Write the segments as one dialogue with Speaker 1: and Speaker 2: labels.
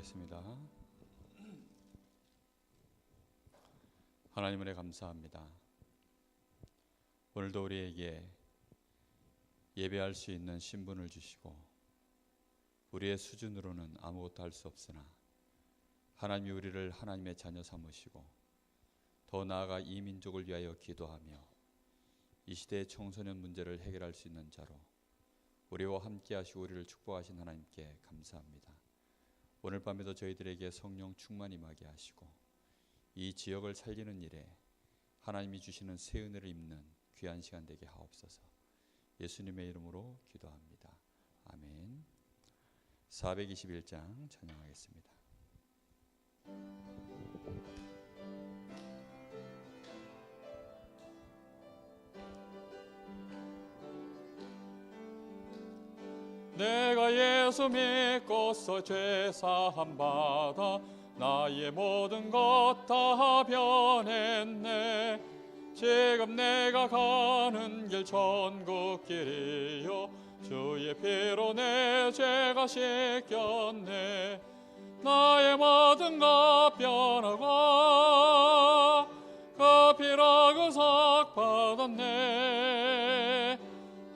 Speaker 1: 기도하겠습니다. 하나님 은혜 감사합니다. 오늘도 우리에게 예배할 수 있는 신분을 주시고 우리의 수준으로는 아무것도 할 수 없으나 하나님이 우리를 하나님의 자녀 삼으시고 더 나아가 이 민족을 위하여 기도하며 이 시대의 청소년 문제를 해결할 수 있는 자로 우리와 함께 하시고 우리를 축복하신 하나님께 감사합니다. 오늘 밤에도 저희들에게 성령 충만 임하게 하시고 이 지역을 살리는 일에 하나님이 주시는 새 은혜를 입는 귀한 시간 되게 하옵소서. 예수님의 이름으로 기도합니다. 아멘. 421장 찬양하겠습니다. 내가 예수 믿고서 죄 사함 받아 나의 모든 것 다 변했네. 지금 내가 가는 길 천국길이요 주의 피로 내 죄가 씻겼네. 나의 모든 것 변하고 그 피로 구속 받았네.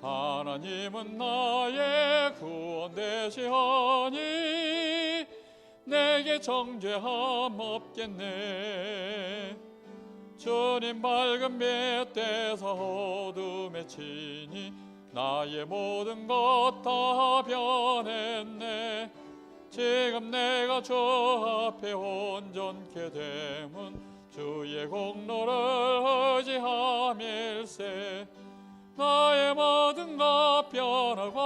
Speaker 1: 하나님은 나의 구원 되시오니 내게 정죄함 없겠네. 주님 밝은 빛 대서 어둠에 치니 나의 모든 것 다 변했네. 지금 내가 주 앞에 온전케 됨은 주의 공로를 의지함일세. 나의 모든 것 변하고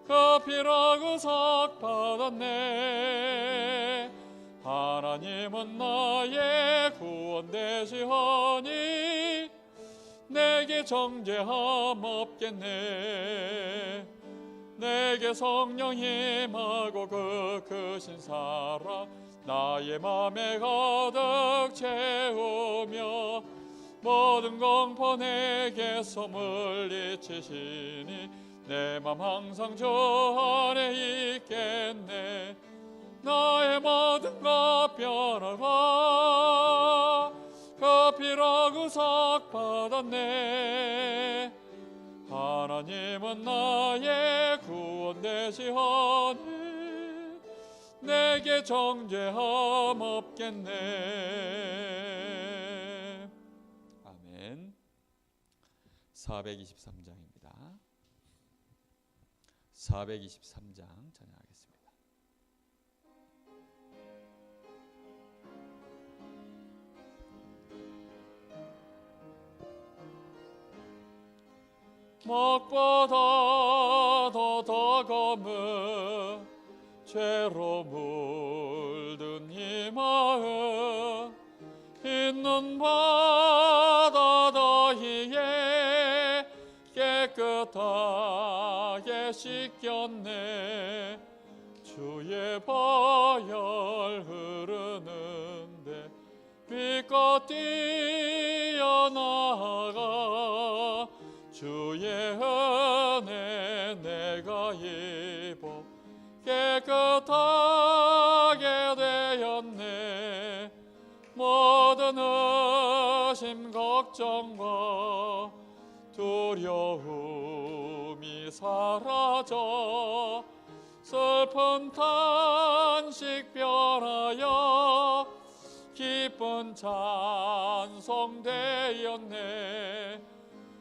Speaker 1: 그 피로 구속 받았네. 하나님은 나의 구원 되시오니 내게 정죄함 없겠네. 내게 성령 임하고 그 크신 사랑 나의 맘에 가득 채우며 모든 공포 내게서 물리치시니 내 맘 항상 주 안에 있겠네. 나의 모든 것 변하고 그 피로 구속 받았네. 하나님은 나의 구원 되시오니 내게 정죄함 없겠네. 아멘. 423장입니다. 423장 찬양하겠습니다. 먹보다도 더 검은 죄로 물든 이 마음 있는 바다 더위에 깨끗하게 씻겼네. 주의 보혈 흐르는데 빛껏 뛰어나가 주의 은혜 내가 입어 깨끗하게 되었네. 모든 의심 걱정과 두려움이 사라져 슬픈 탄식 변하여 기쁜 찬송 되었네.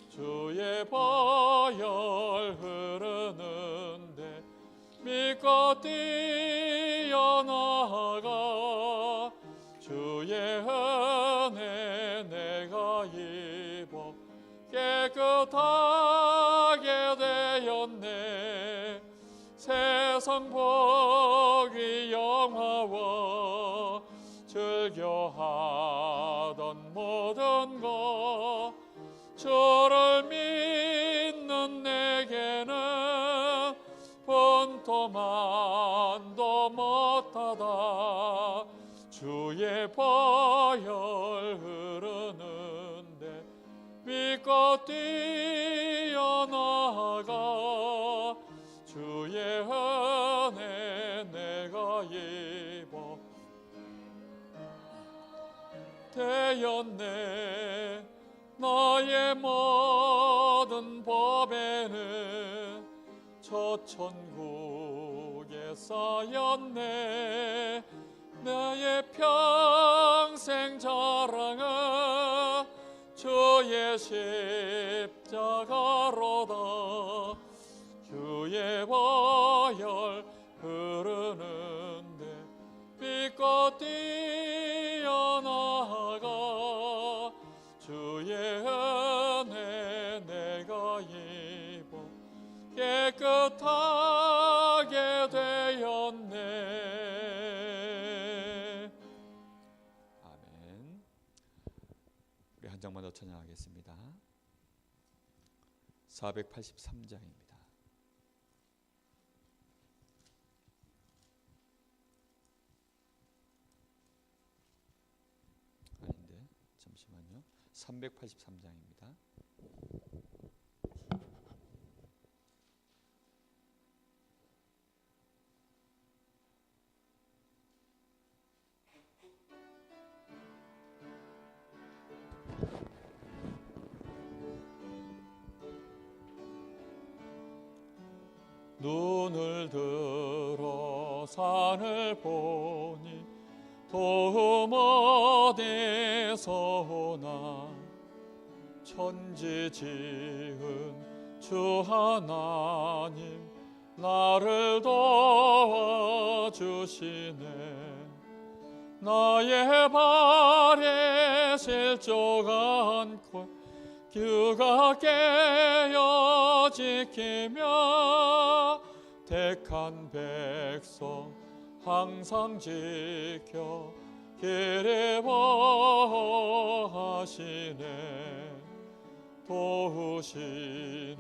Speaker 1: 주의 보혈 흐르는데 믿고 뛰어나가 주의 은혜 내가 입어 깨끗하게 되었네. 세상 복이 영화와 즐겨하던 모든 것 주를 믿는 내게는 분토만도 못하다. 주의 보혈 흐르는데 믿고 뛰어나가 주의 은혜 내 쌓였네. 나의 모든 법에는 저 천국에 쌓였네. 나의 평생 자랑은 주의 십자가로다. 주의 보혈 흐르는데 빛껏 뛰어나가. 주의 은혜 내가 입어 깨끗하게 되었네. 아멘. 우리 한 장만 더 찬양하겠습니다. 483장입니다. 아닌데, 잠시만요. 383장입니다. 눈을 들어 산을 보니 도움 어디서 오나. 천지 지은 주 하나님 나를 도와주시네. 나의 발에 실족 않고 규가 깨어 지키며 택한 백성 항상 지켜 길에 보하시네. 도우시는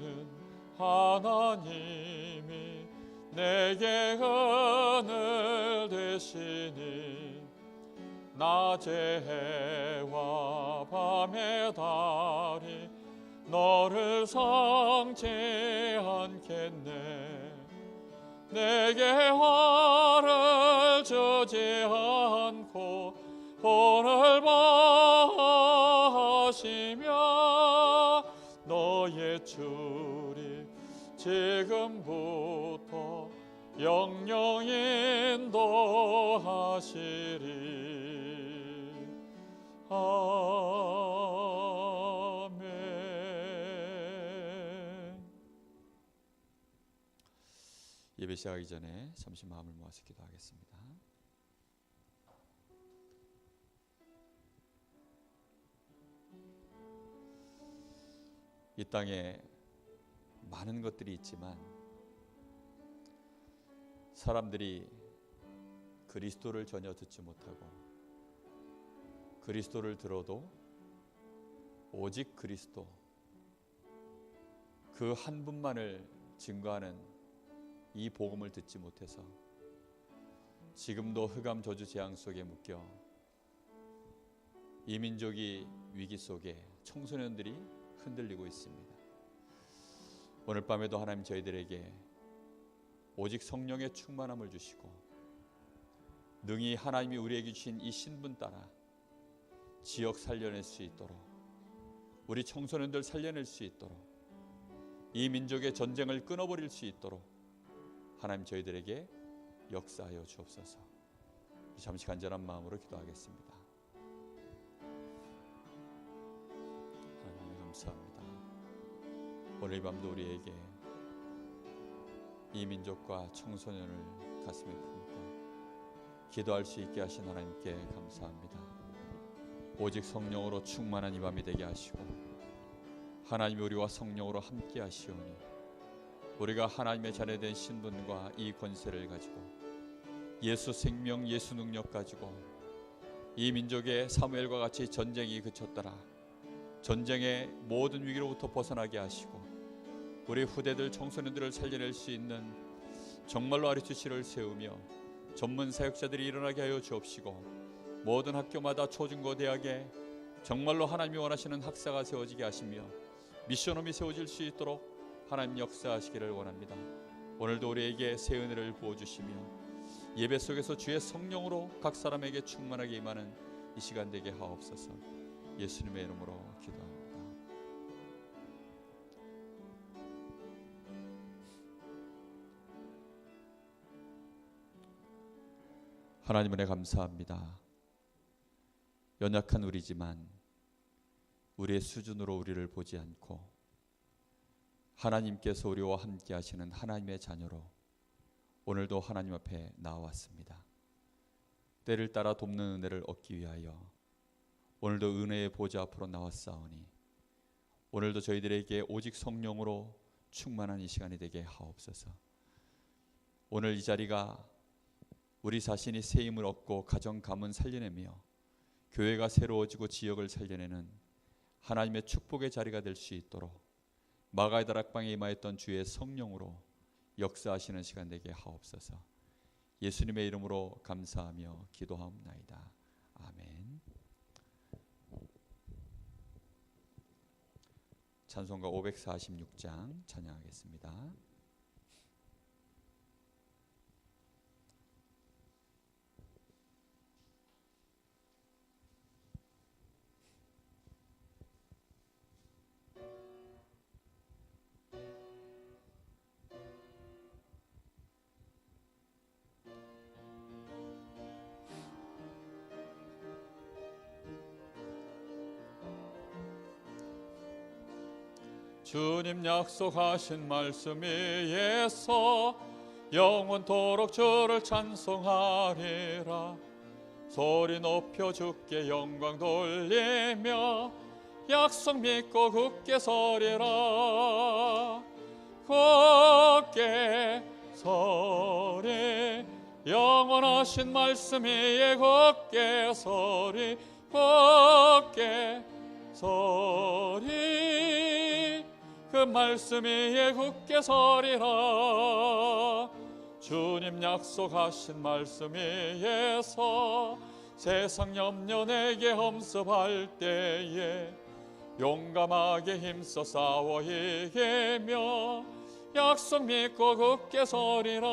Speaker 1: 하나님이 내게 은을 되시니. 낮의 해와 밤의 달이 너를 상치 않겠네. 내게 화를 주지 않고 본을 보하시며 너의 줄이 지금부터 영영 인도하시리. 아멘. 예배 시작하기 전에 잠시 마음을 모아서 기도하겠습니다. 이 땅에 많은 것들이 있지만 사람들이 그리스도를 전혀 듣지 못하고 그리스도를 들어도 오직 그리스도 그 한 분만을 증거하는 이 복음을 듣지 못해서 지금도 흑암 저주 재앙 속에 묶여 이 민족이 위기 속에 청소년들이 흔들리고 있습니다. 오늘 밤에도 하나님 저희들에게 오직 성령의 충만함을 주시고 능히 하나님이 우리에게 주신 이 신분 따라 지역 살려낼 수 있도록, 우리 청소년들 살려낼 수 있도록, 이 민족의 전쟁을 끊어버릴 수 있도록 하나님 저희들에게 역사하여 주옵소서. 잠시 간절한 마음으로 기도하겠습니다. 하나님 감사합니다. 오늘 이 밤도 우리에게 이 민족과 청소년을 가슴에 품고 기도할 수 있게 하신 하나님께 감사합니다. 오직 성령으로 충만한 이 밤이 되게 하시고 하나님이 우리와 성령으로 함께 하시오니 우리가 하나님의 자녀된 신분과 이 권세를 가지고 예수 생명, 예수 능력 가지고 이 민족의 사무엘과 같이 전쟁이 그쳤더라 전쟁의 모든 위기로부터 벗어나게 하시고 우리 후대들 청소년들을 살려낼 수 있는 정말로 아리수시를 세우며 전문 사역자들이 일어나게 하여 주옵시고 모든 학교마다 초중고 대학에 정말로 하나님이 원하시는 학사가 세워지게 하시며 미션홈이 세워질 수 있도록 하나님 역사하시기를 원합니다. 오늘도 우리에게 새 은혜를 부어주시며 예배 속에서 주의 성령으로 각 사람에게 충만하게 임하는 이 시간 되게 하옵소서. 예수님의 이름으로 기도합니다. 하나님 은혜 감사합니다. 연약한 우리지만 우리의 수준으로 우리를 보지 않고 하나님께서 우리와 함께 하시는 하나님의 자녀로 오늘도 하나님 앞에 나왔습니다. 때를 따라 돕는 은혜를 얻기 위하여 오늘도 은혜의 보좌 앞으로 나왔사오니 오늘도 저희들에게 오직 성령으로 충만한 이 시간이 되게 하옵소서. 오늘 이 자리가 우리 자신이 새 힘을 얻고 가정 가문 살려내며 교회가 새로워지고 지역을 살려내는 하나님의 축복의 자리가 될 수 있도록 마가의 다락방에 임하였던 주의 성령으로 역사하시는 시간 되게 하옵소서. 예수님의 이름으로 감사하며 기도하옵나이다. 아멘. 찬송가 546장 찬양하겠습니다. 주님 약속하신 말씀 위에서 영원토록 주를 찬송하리라. 소리 높여 주께 영광 돌리며 약속 믿고 굳게 서리라. 굳게 서리 영원하신 말씀 위에 굳게 서리. 굳게 서리 그 말씀 위에 굳게 서리라. 주님 약속하신 말씀 위에서 세상 염려 내게 험습할 때에 용감하게 힘써 싸워 이기며 약속 믿고 굳게 서리라.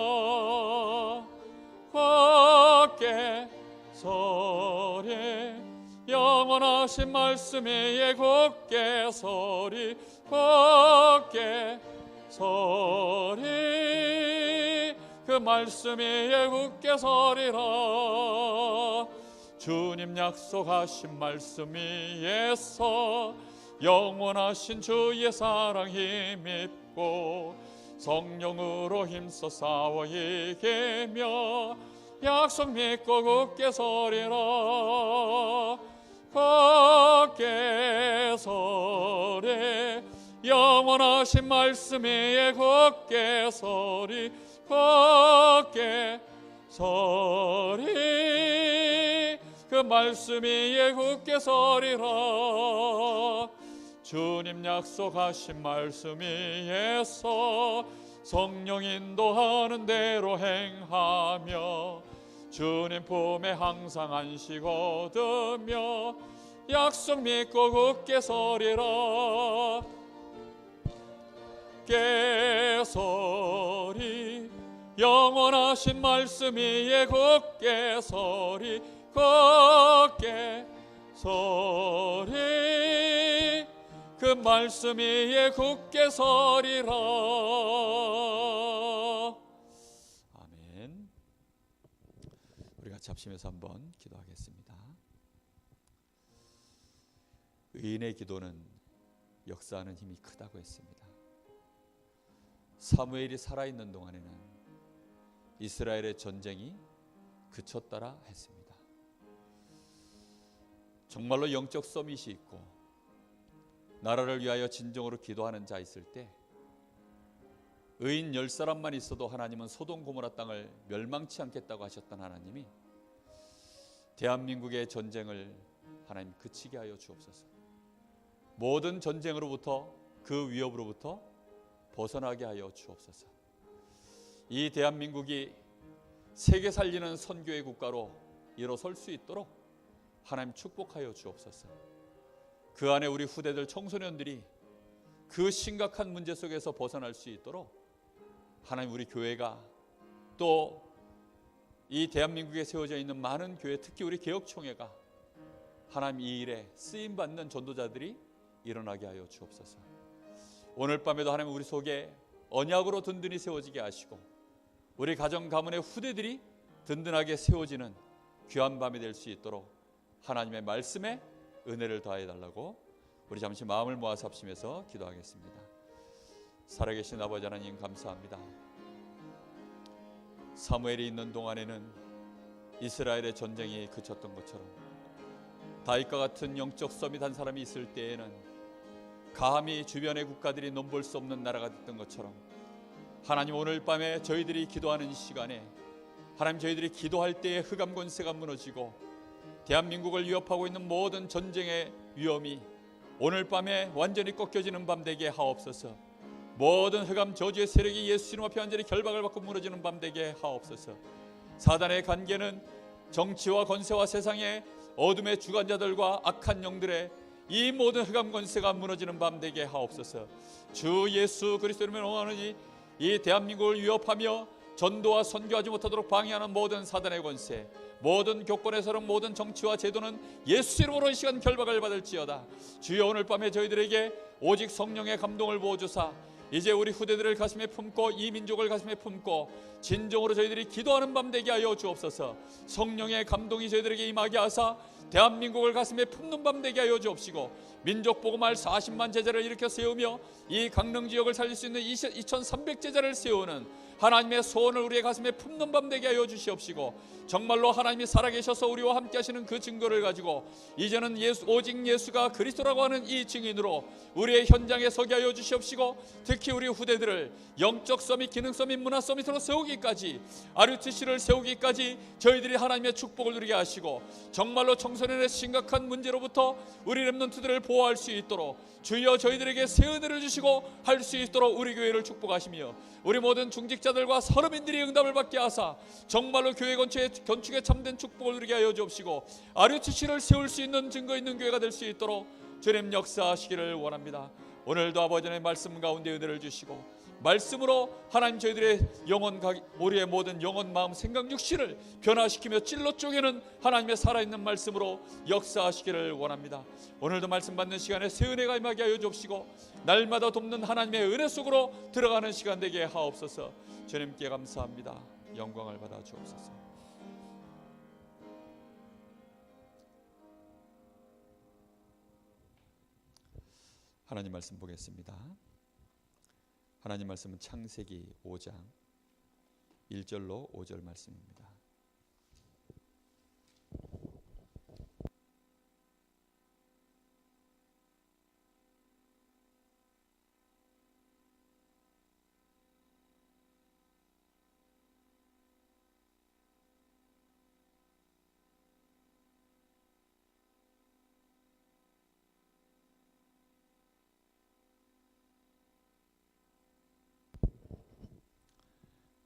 Speaker 1: 굳게 서리 영원하신 말씀 위에 굳게 서리. 굳게 서리 그 말씀 위에 굳게 서리라. 주님 약속하신 말씀 위에서 영원하신 주의 사랑 힘입고 성령으로 힘써 싸워 이기며 약속 믿고 굳게 서리라. 굳게 서리 영원하신 말씀 위에 굳게 서리. 굳게 서리 그 말씀 위에 굳게 서리라. 주님 약속하신 말씀 위에서 성령 인도하는 대로 행하며 주님 품에 항상 안식 얻으며 약속 믿고 굳게 서리라. 굳게 서리 영원하신 말씀 위에 굳게 서리. 굳게 서리 그 말씀 위에 굳게 서리라. 아멘. 우리가 잡심에서 한번 기도하겠습니다. 의인의 기도는 역사하는 힘이 크다고 했습니다. 사무엘이 살아있는 동안에는 이스라엘의 전쟁이 그쳤더라 했습니다. 정말로 영적 서밋이 있고 나라를 위하여 진정으로 기도하는 자 있을 때 의인 10사람만 있어도 하나님은 소돔 고모라 땅을 멸망치 않겠다고 하셨던 하나님이 대한민국의 전쟁을 하나님 그치게 하여 주옵소서. 모든 전쟁으로부터 그 위협으로부터 벗어나게 하여 주옵소서. 이 대한민국이 세계 살리는 선교의 국가로 일어설 수 있도록 하나님 축복하여 주옵소서. 그 안에 우리 후대들 청소년들이 그 심각한 문제 속에서 벗어날 수 있도록 하나님 우리 교회가 또 이 대한민국에 세워져 있는 많은 교회, 특히 우리 개혁총회가 하나님 이 일에 쓰임받는 전도자들이 일어나게 하여 주옵소서. 오늘 밤에도 하나님 우리 속에 언약으로 든든히 세워지게 하시고 우리 가정 가문의 후대들이 든든하게 세워지는 귀한 밤이 될 수 있도록 하나님의 말씀에 은혜를 더하여 달라고 우리 잠시 마음을 모아서 합심해서 기도하겠습니다. 살아계신 아버지 하나님 감사합니다. 사무엘이 있는 동안에는 이스라엘의 전쟁이 그쳤던 것처럼 다윗과 같은 영적 서밋한 사람이 있을 때에는 감히 주변의 국가들이 넘볼 수 없는 나라가 됐던 것처럼 하나님 오늘 밤에 저희들이 기도하는 시간에 하나님 저희들이 기도할 때에 흑암 권세가 무너지고 대한민국을 위협하고 있는 모든 전쟁의 위험이 오늘 밤에 완전히 꺾여지는 밤 되게 하옵소서. 모든 흑암 저주의 세력이 예수 이름 앞에 완전히 결박을 받고 무너지는 밤 되게 하옵소서. 사단의 관계는 정치와 권세와 세상의 어둠의 주관자들과 악한 영들의 이 모든 흑암 권세가 무너지는 밤 되게 하옵소서. 주 예수 그리스도를 원하니 이 대한민국을 위협하며 전도와 선교하지 못하도록 방해하는 모든 사단의 권세, 모든 교권의 세력, 모든 정치와 제도는 예수 이름으로 이 시간 결박을 받을지어다. 주여 오늘 밤에 저희들에게 오직 성령의 감동을 부어주사 이제 우리 후대들을 가슴에 품고 이 민족을 가슴에 품고 진정으로 저희들이 기도하는 밤 되게 하여 주옵소서. 성령의 감동이 저희들에게 임하게 하사 대한민국을 가슴에 품는 밤 되게 하여 주옵시고 민족 복음할 40만 제자를 일으켜 세우며 이 강릉 지역을 살릴 수 있는 2300 제자를 세우는 하나님의 소원을 우리의 가슴에 품는 밤 되게 하여 주시옵시고 정말로 하나님이 살아계셔서 우리와 함께 하시는 그 증거를 가지고 이제는 오직 예수가 그리스도라고 하는 이 증인으로 우리의 현장에 서게 하여 주시옵시고 특히 우리 후대들을 영적 서밋, 기능 서밋, 문화 서밋으로 세우기까지 RUTC를 세우기까지 저희들이 하나님의 축복을 누리게 하시고 정말로 청소년의 심각한 문제로부터 우리 렘넌트들을 보호할 수 있도록 주여 저희들에게 새 은혜를 주시고 할 수 있도록 우리 교회를 축복하시며 우리 모든 중직자들과 서름인들이 응답을 받게 하사 정말로 교회 건축에 참된 축복을 누리게 하여 주옵시고 RUTC를 세울 수 있는 증거 있는 교회가 될 수 있도록 주님 역사하시기를 원합니다. 오늘도 아버지의 말씀 가운데 은혜를 주시고 말씀으로 하나님 저희들의 영혼, 우리의 모든 영혼, 마음, 생각, 육신을 변화시키며 찔러 쪼개는 하나님의 살아있는 말씀으로 역사하시기를 원합니다. 오늘도 말씀 받는 시간에 새 은혜가 임하게 하여 주옵시고 날마다 돕는 하나님의 은혜 속으로 들어가는 시간 되게 하옵소서. 주님께 감사합니다. 영광을 받아 주옵소서. 하나님 말씀 보겠습니다. 하나님 말씀은 창세기 5장 1절로 5절 말씀입니다.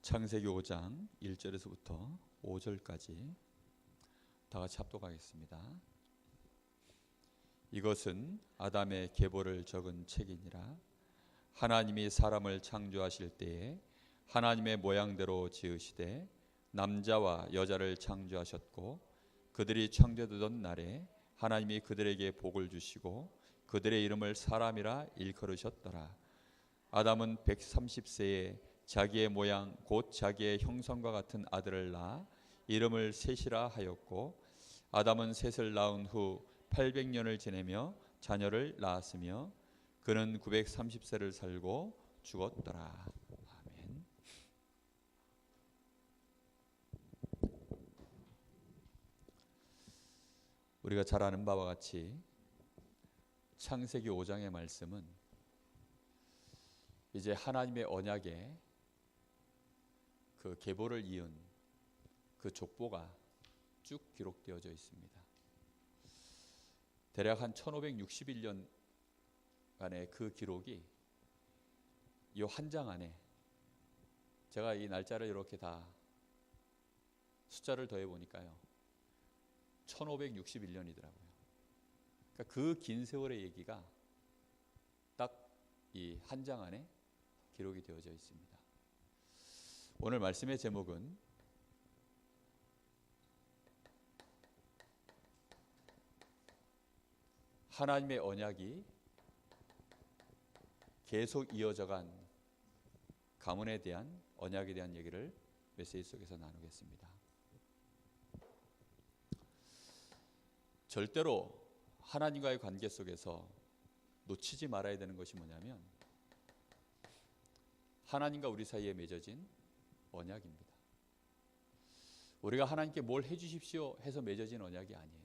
Speaker 1: 창세기 5장 1절에서부터 5절까지 다 같이 합독하겠습니다. 이것은 아담의 계보를 적은 책이니라. 하나님이 사람을 창조하실 때에 하나님의 모양대로 지으시되 남자와 여자를 창조하셨고 그들이 창조되던 날에 하나님이 그들에게 복을 주시고 그들의 이름을 사람이라 일컬으셨더라. 아담은 130세에 자기의 모양 곧 자기의 형상과 같은 아들을 낳아 이름을 셋이라 하였고 아담은 셋을 낳은 후 800년을 지내며 자녀를 낳았으며 그는 930세를 살고 죽었더라. 아멘. 우리가 잘 아는 바와 같이 창세기 5장의 말씀은 이제 하나님의 언약에 그 계보를 이은 그 족보가 쭉 기록되어져 있습니다. 대략 한 1561년간의 그 기록이 이 한 장 안에 제가 이 날짜를 이렇게 다 숫자를 더해 보니까요 1561년이더라고요. 그러니까 그 긴 세월의 얘기가 딱 이 한 장 안에 기록이 되어져 있습니다. 오늘 말씀의 제목은 하나님의 언약이 계속 이어져간 가문에 대한 언약에 대한 얘기를 메시지 속에서 나누겠습니다. 절대로 하나님과의 관계 속에서 놓치지 말아야 되는 것이 뭐냐면 하나님과 우리 사이에 맺어진 언약입니다. 우리가 하나님께 뭘 해주십시오 해서 맺어진 언약이 아니에요.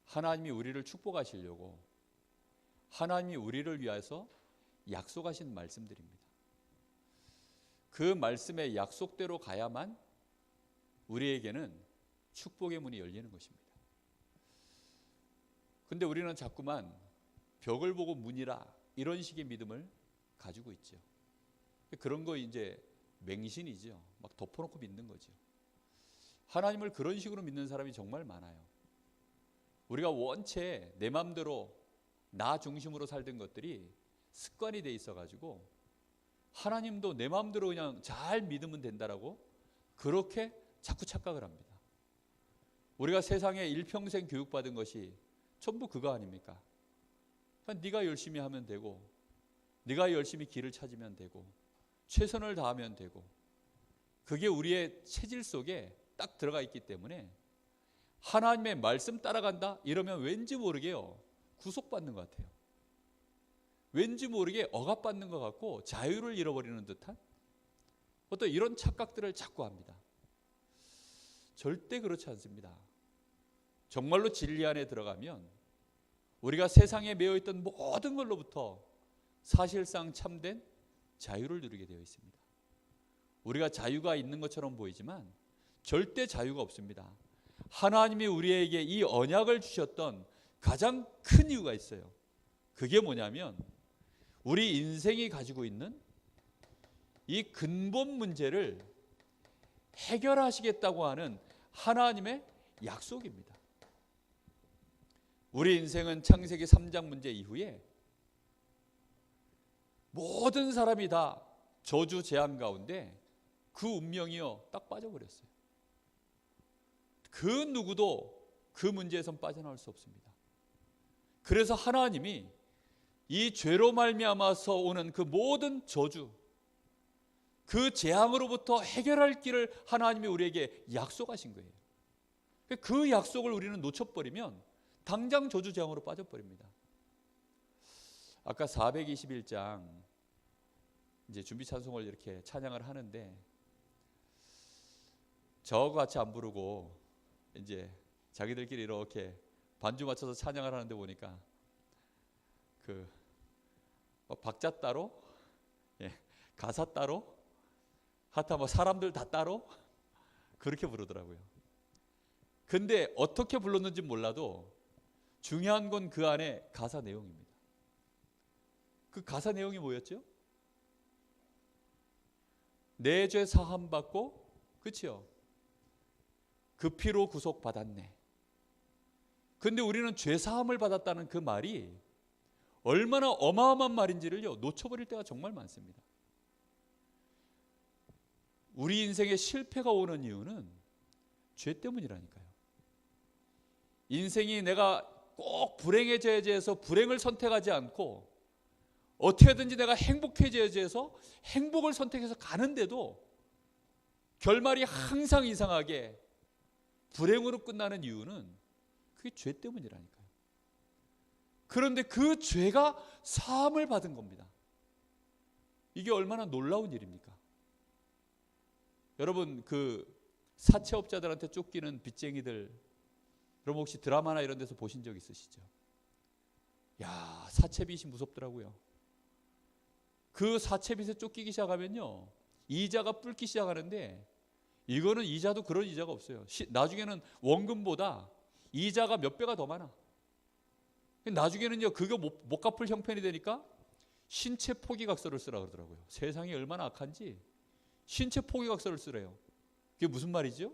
Speaker 1: 하나님이 우리를 축복하시려고 하나님이 우리를 위해서 약속하신 말씀들입니다. 그 말씀의 약속대로 가야만 우리에게는 축복의 문이 열리는 것입니다. 근데 우리는 자꾸만 벽을 보고 문이라 이런 식의 믿음을 가지고 있죠. 그런 거 이제 맹신이죠. 막 덮어놓고 믿는 거죠. 하나님을 그런 식으로 믿는 사람이 정말 많아요. 우리가 원체 내 마음대로 나 중심으로 살던 것들이 습관이 돼 있어가지고 하나님도 내 마음대로 그냥 잘 믿으면 된다라고 그렇게 자꾸 착각을 합니다. 우리가 세상에 일평생 교육받은 것이 전부 그거 아닙니까? 그러니까 네가 열심히 하면 되고 네가 열심히 길을 찾으면 되고 최선을 다하면 되고 그게 우리의 체질 속에 딱 들어가 있기 때문에 하나님의 말씀 따라간다 이러면 왠지 모르게요 구속받는 것 같아요. 왠지 모르게 억압받는 것 같고 자유를 잃어버리는 듯한 어떤 이런 착각들을 자꾸 합니다. 절대 그렇지 않습니다. 정말로 진리 안에 들어가면 우리가 세상에 매여있던 모든 걸로부터 사실상 참된 자유를 누리게 되어 있습니다. 우리가 자유가 있는 것처럼 보이지만 절대 자유가 없습니다. 하나님이 우리에게 이 언약을 주셨던 가장 큰 이유가 있어요. 그게 뭐냐면 우리 인생이 가지고 있는 이 근본 문제를 해결하시겠다고 하는 하나님의 약속입니다. 우리 인생은 창세기 3장 문제 이후에 모든 사람이 다 저주 재앙 가운데 그 운명이요 딱 빠져버렸어요. 그 누구도 그 문제에선 빠져나올 수 없습니다. 그래서 하나님이 이 죄로 말미암아서 오는 그 모든 저주 그 재앙으로부터 해결할 길을 하나님이 우리에게 약속하신 거예요. 그 약속을 우리는 놓쳐버리면 당장 저주 재앙으로 빠져버립니다. 아까 421장 이제 준비 찬송을 이렇게 찬양을 하는데 저하고 같이 안 부르고 이제 자기들끼리 이렇게 반주 맞춰서 찬양을 하는데 보니까 그 박자 따로, 가사 따로, 하타 뭐 사람들 다 따로 그렇게 부르더라고요. 근데 어떻게 불렀는지 몰라도 중요한 건 그 안에 가사 내용입니다. 그 가사 내용이 뭐였죠? 내 죄 사함 받고, 그렇죠? 그 피로 구속 받았네. 근데 우리는 죄 사함을 받았다는 그 말이 얼마나 어마어마한 말인지를요 놓쳐버릴 때가 정말 많습니다. 우리 인생에 실패가 오는 이유는 죄 때문이라니까요. 인생이 내가 꼭 불행해져야지 해서 불행을 선택하지 않고 어떻게든지 내가 행복해져야지 해서 행복을 선택해서 가는데도 결말이 항상 이상하게 불행으로 끝나는 이유는 그게 죄 때문이라니까요. 그런데 그 죄가 사함을 받은 겁니다. 이게 얼마나 놀라운 일입니까? 여러분 그 사채업자들한테 쫓기는 빚쟁이들 여러분 혹시 드라마나 이런 데서 보신 적 있으시죠? 야, 사채빚이 무섭더라고요. 그 사채빚에 쫓기기 시작하면요 이자가 불기 시작하는데 이거는 이자도 그런 이자가 없어요. 나중에는 원금보다 이자가 몇 배가 더 많아. 나중에는요 그거 못 갚을 형편이 되니까 신체 포기각서를 쓰라 그러더라고요. 세상이 얼마나 악한지 신체 포기각서를 쓰래요. 그게 무슨 말이죠?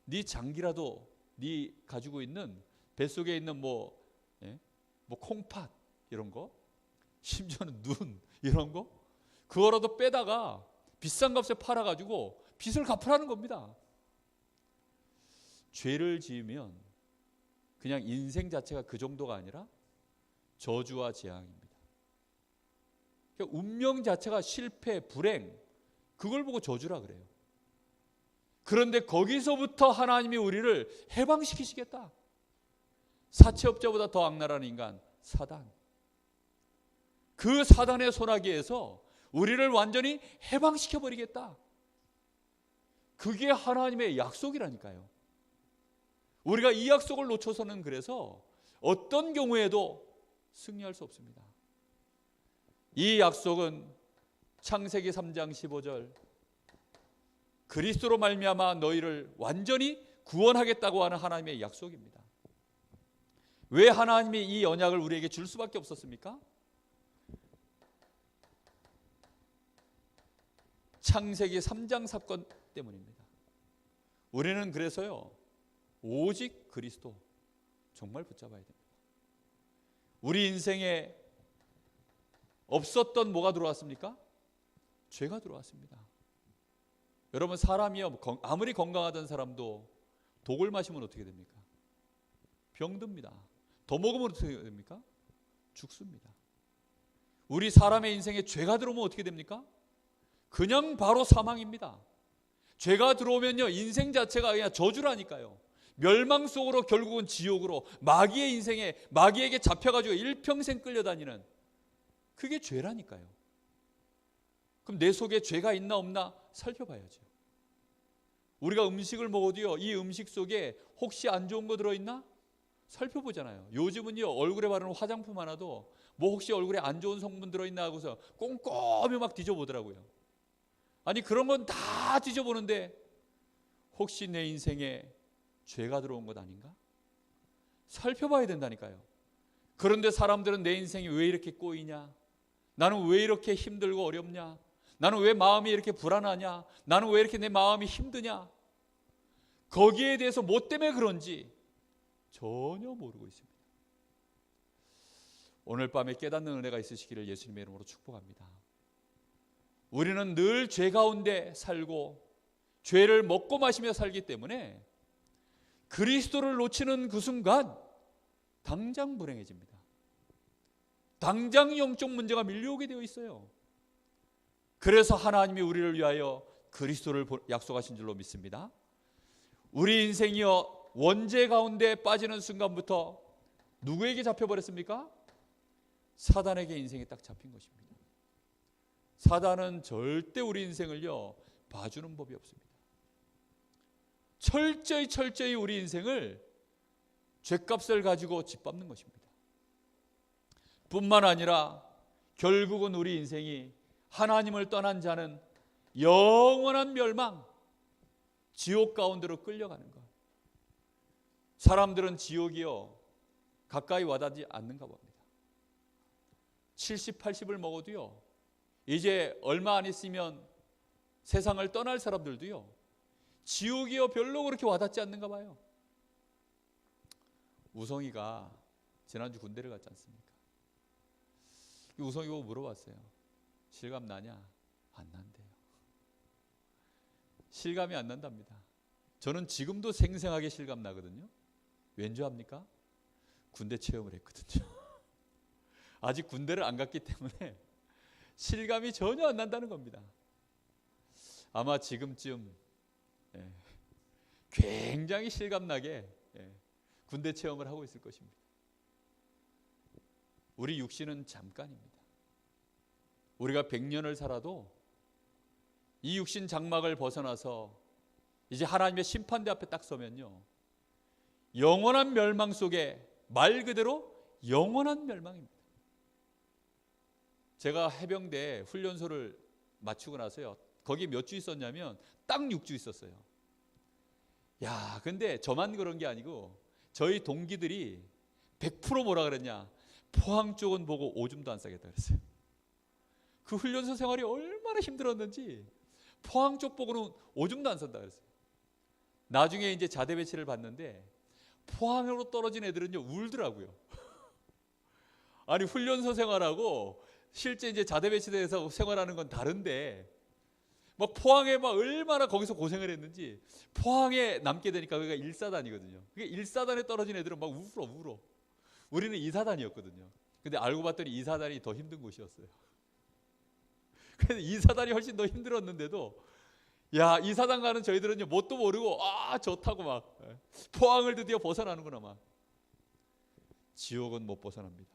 Speaker 1: 네 장기라도 네 가지고 있는 뱃속에 있는 뭐 콩팥 이런 거 심지어는 눈 이런 거 그거라도 빼다가 비싼 값에 팔아가지고 빚을 갚으라는 겁니다. 죄를 지으면 그냥 인생 자체가 그 정도가 아니라 저주와 재앙입니다. 그러니까 운명 자체가 실패, 불행, 그걸 보고 저주라 그래요. 그런데 거기서부터 하나님이 우리를 해방시키시겠다. 사채업자보다 더 악랄한 인간 사단, 그 사단의 소나기에서 우리를 완전히 해방시켜버리겠다. 그게 하나님의 약속이라니까요. 우리가 이 약속을 놓쳐서는 그래서 어떤 경우에도 승리할 수 없습니다. 이 약속은 창세기 3장 15절, 그리스도로 말미암아 너희를 완전히 구원하겠다고 하는 하나님의 약속입니다. 왜 하나님이 이 언약을 우리에게 줄 수밖에 없었습니까? 창세기 3장 사건 때문입니다. 우리는 그래서요, 오직 그리스도 정말 붙잡아야 됩니다. 우리 인생에 없었던 뭐가 들어왔습니까? 죄가 들어왔습니다. 여러분, 사람이요, 아무리 건강하던 사람도 독을 마시면 어떻게 됩니까? 병듭니다. 더 먹으면 어떻게 됩니까? 죽습니다. 우리 사람의 인생에 죄가 들어오면 어떻게 됩니까? 그냥 바로 사망입니다. 죄가 들어오면요, 인생 자체가 그냥 저주라니까요. 멸망 속으로, 결국은 지옥으로, 마귀의 인생에, 마귀에게 잡혀가지고 일평생 끌려다니는, 그게 죄라니까요. 그럼 내 속에 죄가 있나 없나 살펴봐야죠. 우리가 음식을 먹어도요, 이 음식 속에 혹시 안 좋은 거 들어있나 살펴보잖아요. 요즘은요, 얼굴에 바르는 화장품 하나도 뭐 혹시 얼굴에 안 좋은 성분 들어있나 하고서 꼼꼼히 막 뒤져보더라고요. 아니, 그런 건 다 뒤져보는데 혹시 내 인생에 죄가 들어온 것 아닌가? 살펴봐야 된다니까요. 그런데 사람들은 내 인생이 왜 이렇게 꼬이냐? 나는 왜 이렇게 힘들고 어렵냐? 나는 왜 마음이 이렇게 불안하냐? 나는 왜 이렇게 내 마음이 힘드냐? 거기에 대해서 뭐 때문에 그런지 전혀 모르고 있습니다. 오늘 밤에 깨닫는 은혜가 있으시기를 예수님의 이름으로 축복합니다. 우리는 늘 죄 가운데 살고 죄를 먹고 마시며 살기 때문에 그리스도를 놓치는 그 순간 당장 불행해집니다. 당장 영적 문제가 밀려오게 되어 있어요. 그래서 하나님이 우리를 위하여 그리스도를 약속하신 줄로 믿습니다. 우리 인생이요, 원죄 가운데 빠지는 순간부터 누구에게 잡혀버렸습니까? 사단에게 인생이 딱 잡힌 것입니다. 사단은 절대 우리 인생을요, 봐주는 법이 없습니다. 철저히 우리 인생을 죄값을 가지고 짓밟는 것입니다. 뿐만 아니라 결국은 우리 인생이 하나님을 떠난 자는 영원한 멸망, 지옥 가운데로 끌려가는 것. 사람들은 지옥이요, 가까이 와닿지 않는가 봅니다. 70, 80을 먹어도요, 이제 얼마 안 있으면 세상을 떠날 사람들도요, 지옥이요, 별로 그렇게 와닿지 않는가 봐요. 우성이가 지난주 군대를 갔지 않습니까? 우성이 보고 물어봤어요. 실감 나냐? 안 난대요. 실감이 안 난답니다. 저는 지금도 생생하게 실감 나거든요. 왠 줄 압니까? 군대 체험을 했거든요. 아직 군대를 안 갔기 때문에 실감이 전혀 안 난다는 겁니다. 아마 지금쯤 굉장히 실감나게 군대 체험을 하고 있을 것입니다. 우리 육신은 잠깐입니다. 우리가 100년을 살아도 이 육신 장막을 벗어나서 이제 하나님의 심판대 앞에 딱 서면요, 영원한 멸망 속에, 말 그대로 영원한 멸망입니다. 제가 해병대 훈련소를 마치고 나서요, 거기 몇 주 있었냐면 딱 6주 있었어요. 야, 근데 저만 그런 게 아니고 저희 동기들이 100% 뭐라 그랬냐, 포항 쪽은 보고 오줌도 안 싸겠다 그랬어요. 그 훈련소 생활이 얼마나 힘들었는지 포항 쪽 보고는 오줌도 안 싼다 그랬어요. 나중에 이제 자대 배치를 받는데 포항으로 떨어진 애들은요, 울더라고요. 아니, 훈련소 생활하고 실제 이제 자대 배치대에서 생활하는 건 다른데 막 포항에 막 얼마나 거기서 고생을 했는지 포항에 남게 되니까 여기가 1사단이거든요. 그게 1사단에 떨어진 애들은 막 울어. 우리는 2사단이었거든요. 근데 알고 봤더니 2사단이 더 힘든 곳이었어요. 그래서 2사단이 훨씬 더 힘들었는데도 야, 2사단 가는 저희들은요 뭣도 모르고 아 좋다고 막 포항을 드디어 벗어나는구나 막. 지옥은 못 벗어납니다.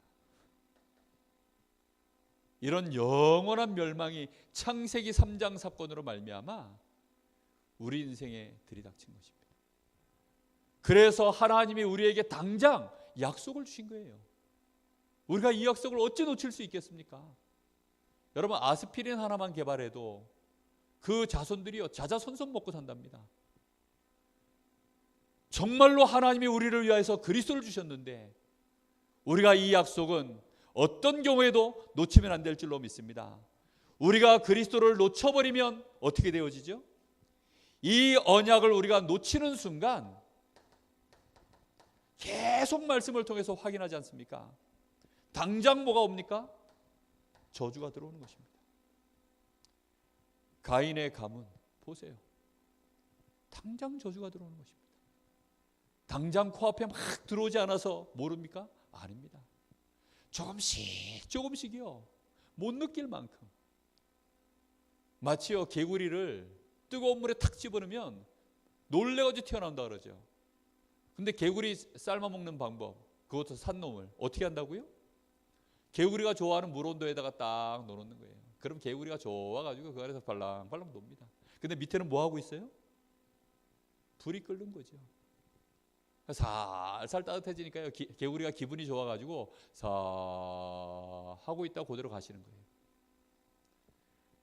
Speaker 1: 이런 영원한 멸망이 창세기 3장 사건으로 말미암아 우리 인생에 들이닥친 것입니다. 그래서 하나님이 우리에게 당장 약속을 주신 거예요. 우리가 이 약속을 어찌 놓칠 수 있겠습니까? 여러분, 아스피린 하나만 개발해도 그 자손들이요 자자손손 먹고 산답니다. 정말로 하나님이 우리를 위해서 그리스도를 주셨는데 우리가 이 약속은 어떤 경우에도 놓치면 안 될 줄로 믿습니다. 우리가 그리스도를 놓쳐버리면 어떻게 되어지죠? 이 언약을 우리가 놓치는 순간 계속 말씀을 통해서 확인하지 않습니까? 당장 뭐가 옵니까? 저주가 들어오는 것입니다. 가인의 가문 보세요. 당장 저주가 들어오는 것입니다. 당장 코앞에 막 들어오지 않아서 모릅니까? 아닙니다. 조금씩이요. 못 느낄 만큼. 마치요 개구리를 뜨거운 물에 탁 집어넣으면 놀래가지고 튀어나온다 그러죠. 근데 개구리 삶아 먹는 방법, 그것도 산 놈을 어떻게 한다고요? 개구리가 좋아하는 물 온도에다가 딱 넣어놓는 거예요. 그럼 개구리가 좋아가지고 그 아래서 발랑발랑 놉니다. 근데 밑에는 뭐 하고 있어요? 불이 끓는 거죠. 살살 따뜻해지니까요 개구리가 기분이 좋아가지고 사 하고 있다 그대로 가시는 거예요.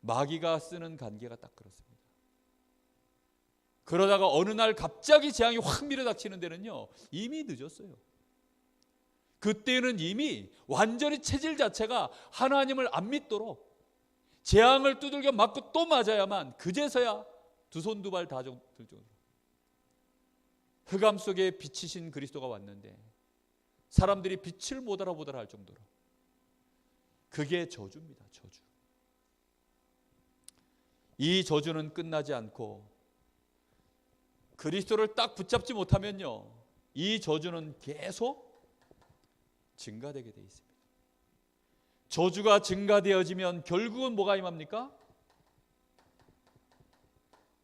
Speaker 1: 마귀가 쓰는 관계가 딱 그렇습니다. 그러다가 어느 날 갑자기 재앙이 확 밀어닥치는 데는요 이미 늦었어요. 그때는 이미 완전히 체질 자체가 하나님을 안 믿도록 재앙을 두들겨 맞고 또 맞아야만 그제서야 두 손 두 발 다 들 정도로 흑암 속에 빛이신 그리스도가 왔는데 사람들이 빛을 못 알아보더라 할 정도로 그게 저주입니다. 저주. 이 저주는 끝나지 않고 그리스도를 딱 붙잡지 못하면요 이 저주는 계속 증가되게 돼 있습니다. 저주가 증가되어지면 결국은 뭐가 임합니까?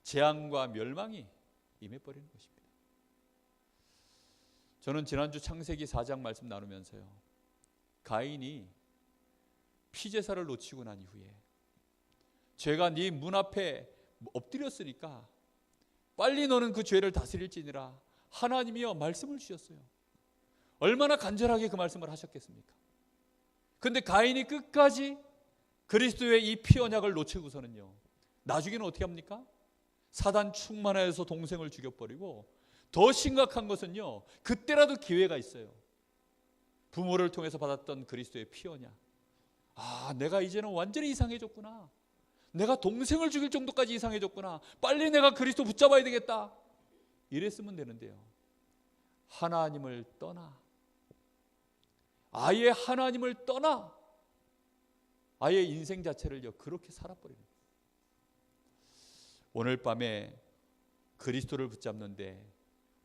Speaker 1: 재앙과 멸망이 임해버리는 것입니다. 저는 지난주 창세기 4장 말씀 나누면서요 가인이 피제사를 놓치고 난 이후에 죄가 네 문 앞에 엎드렸으니까 빨리 너는 그 죄를 다스릴지니라 하나님이여 말씀을 주셨어요. 얼마나 간절하게 그 말씀을 하셨겠습니까? 근데 가인이 끝까지 그리스도의 이 피 언약을 놓치고서는요 나중에는 어떻게 합니까? 사단 충만하여서 동생을 죽여버리고 더 심각한 것은요 그때라도 기회가 있어요. 부모를 통해서 받았던 그리스도의 피 언약, 아 내가 이제는 완전히 이상해졌구나, 내가 동생을 죽일 정도까지 이상해졌구나, 빨리 내가 그리스도 붙잡아야 되겠다 이랬으면 되는데요 하나님을 떠나 아예 하나님을 떠나 아예 인생 자체를요 그렇게 살아버리는 거예요. 오늘 밤에 그리스도를 붙잡는데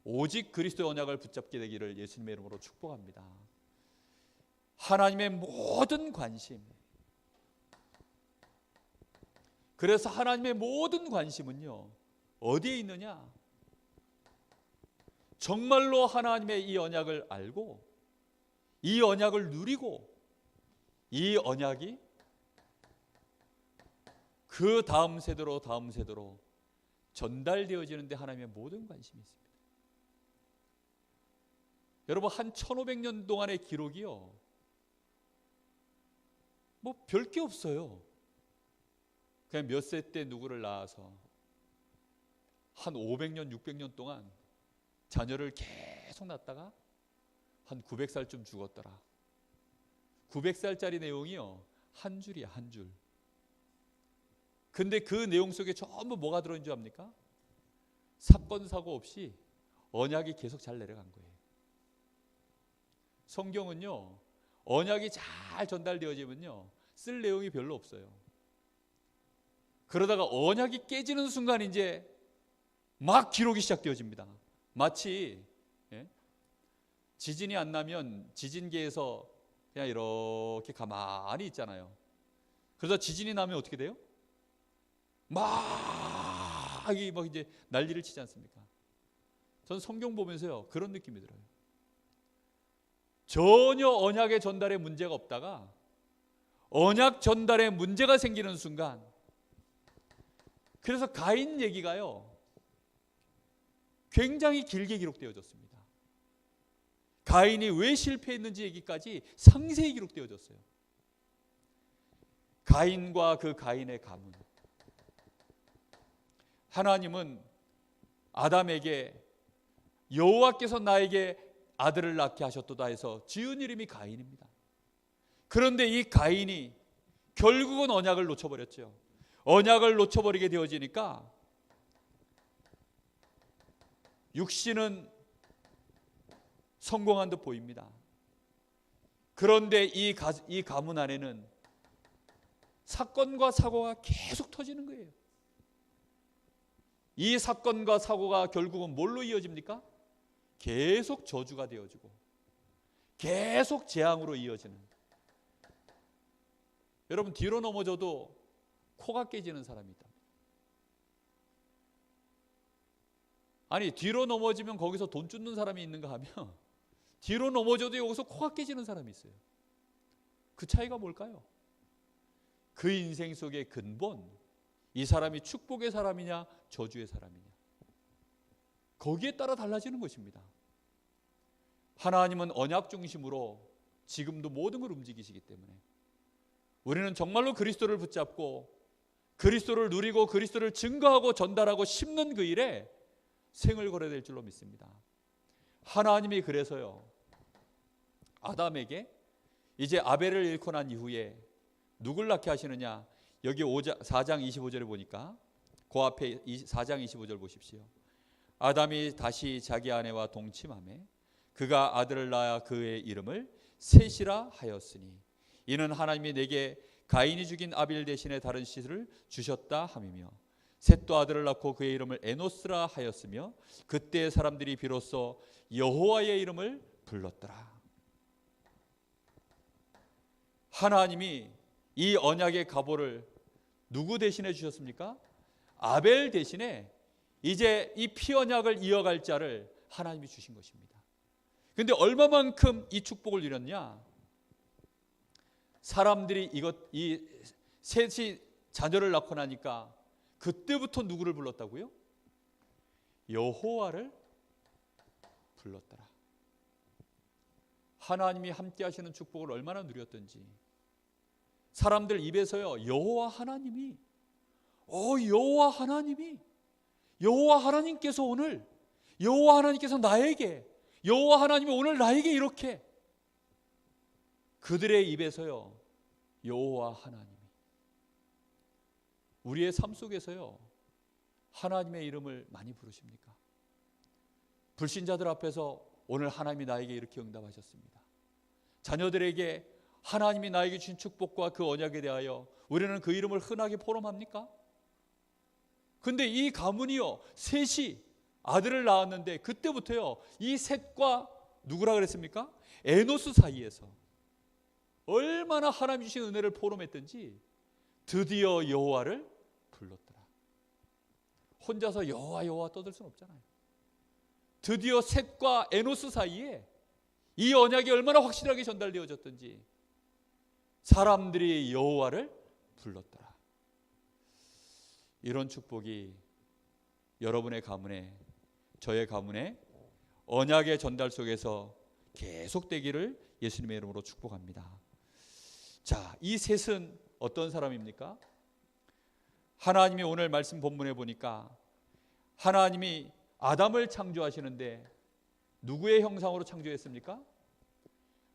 Speaker 1: 오직 그리스도의 언약을 붙잡게 되기를 예수님의 이름으로 축복합니다. 하나님의 모든 관심, 그래서 하나님의 모든 관심은요 어디에 있느냐? 정말로 하나님의 이 언약을 알고 이 언약을 누리고 이 언약이 그 다음 세대로 전달되어지는데 하나님의 모든 관심이 있습니다. 여러분 한 1500년 동안의 기록이요 뭐 별 게 없어요. 그냥 몇 세 때 누구를 낳아서 한 500년 600년 동안 자녀를 계속 낳다가 한 900살쯤 죽었더라. 900살짜리 내용이요 한 줄이야 한 줄. 근데 그 내용 속에 전부 뭐가 들어있는 줄 압니까? 사건 사고 없이 언약이 계속 잘 내려간 거예요. 성경은요 언약이 잘 전달되어지면요 쓸 내용이 별로 없어요. 그러다가 언약이 깨지는 순간 이제 막 기록이 시작되어집니다. 마치 지진이 안 나면 지진계에서 그냥 이렇게 가만히 있잖아요. 그러다 지진이 나면 어떻게 돼요? 막 이제 난리를 치지 않습니까? 전 성경 보면서요 그런 느낌이 들어요. 전혀 언약의 전달에 문제가 없다가 언약 전달에 문제가 생기는 순간, 그래서 가인 얘기가요 굉장히 길게 기록되어졌습니다. 가인이 왜 실패했는지 얘기까지 상세히 기록되어졌어요. 가인과 그 가인의 가문. 하나님은 아담에게 여호와께서 나에게 아들을 낳게 하셨도다 해서 지은 이름이 가인입니다. 그런데 이 가인이 결국은 언약을 놓쳐버렸죠. 언약을 놓쳐버리게 되어지니까 육신은 성공한 듯 보입니다. 그런데 이 가문 안에는 사건과 사고가 계속 터지는 거예요. 이 사건과 사고가 결국은 뭘로 이어집니까? 계속 저주가 되어지고 계속 재앙으로 이어지는. 여러분, 뒤로 넘어져도 코가 깨지는 사람이 있다. 아니, 뒤로 넘어지면 거기서 돈 쫓는 사람이 있는가 하면 뒤로 넘어져도 여기서 코가 깨지는 사람이 있어요. 그 차이가 뭘까요? 그 인생 속의 근본, 이 사람이 축복의 사람이냐 저주의 사람이냐, 거기에 따라 달라지는 것입니다. 하나님은 언약 중심으로 지금도 모든 걸 움직이시기 때문에 우리는 정말로 그리스도를 붙잡고 그리스도를 누리고 그리스도를 증거하고 전달하고 심는 그 일에 생을 걸어야 될 줄로 믿습니다. 하나님이 그래서요 아담에게 이제 아벨을 잃고 난 이후에 누굴 낳게 하시느냐, 여기 4장 25절에 보니까 그 앞에 4장 25절 보십시오. 아담이 다시 자기 아내와 동침하매 그가 아들을 낳아 그의 이름을 셋이라 하였으니 이는 하나님이 내게 가인이 죽인 아벨 대신에 다른 씨를 주셨다 함이며, 셋도 아들을 낳고 그의 이름을 에노스라 하였으며 그때 사람들이 비로소 여호와의 이름을 불렀더라. 하나님이 이 언약의 가보를 누구 대신에 주셨습니까? 아벨 대신에 이제 이 피언약을 이어갈 자를 하나님이 주신 것입니다. 그런데 얼마만큼 이 축복을 누렸냐? 사람들이 이 셋이 자녀를 낳고 나니까 그때부터 누구를 불렀다고요? 여호와를 불렀더라. 하나님이 함께 하시는 축복을 얼마나 누렸던지. 사람들 입에서요 여호와 하나님이 여호와 하나님께서 오늘, 여호와 하나님께서 나에게, 여호와 하나님이 오늘 나에게 이렇게, 그들의 입에서요 여호와 하나님이, 우리의 삶 속에서요 하나님의 이름을 많이 부르십니까? 불신자들 앞에서 오늘 하나님이 나에게 이렇게 응답하셨습니다. 자녀들에게 하나님이 나에게 주신 축복과 그 언약에 대하여 우리는 그 이름을 흔하게 포럼합니까? 근데 이 가문이요 셋이 아들을 낳았는데 그때부터요 이 셋과 누구라 그랬습니까? 에노스 사이에서 얼마나 하나님 주신 은혜를 포럼했던지 드디어 여호와를 불렀더라. 혼자서 여호와 떠들 수는 없잖아요. 드디어 셋과 에노스 사이에 이 언약이 얼마나 확실하게 전달되어졌던지 사람들이 여호와를 불렀더라. 이런 축복이 여러분의 가문에, 저의 가문에 언약의 전달 속에서 계속되기를 예수님의 이름으로 축복합니다. 자, 이 셋은 어떤 사람입니까? 하나님이 오늘 말씀 본문에 보니까 하나님이 아담을 창조하시는데 누구의 형상으로 창조했습니까?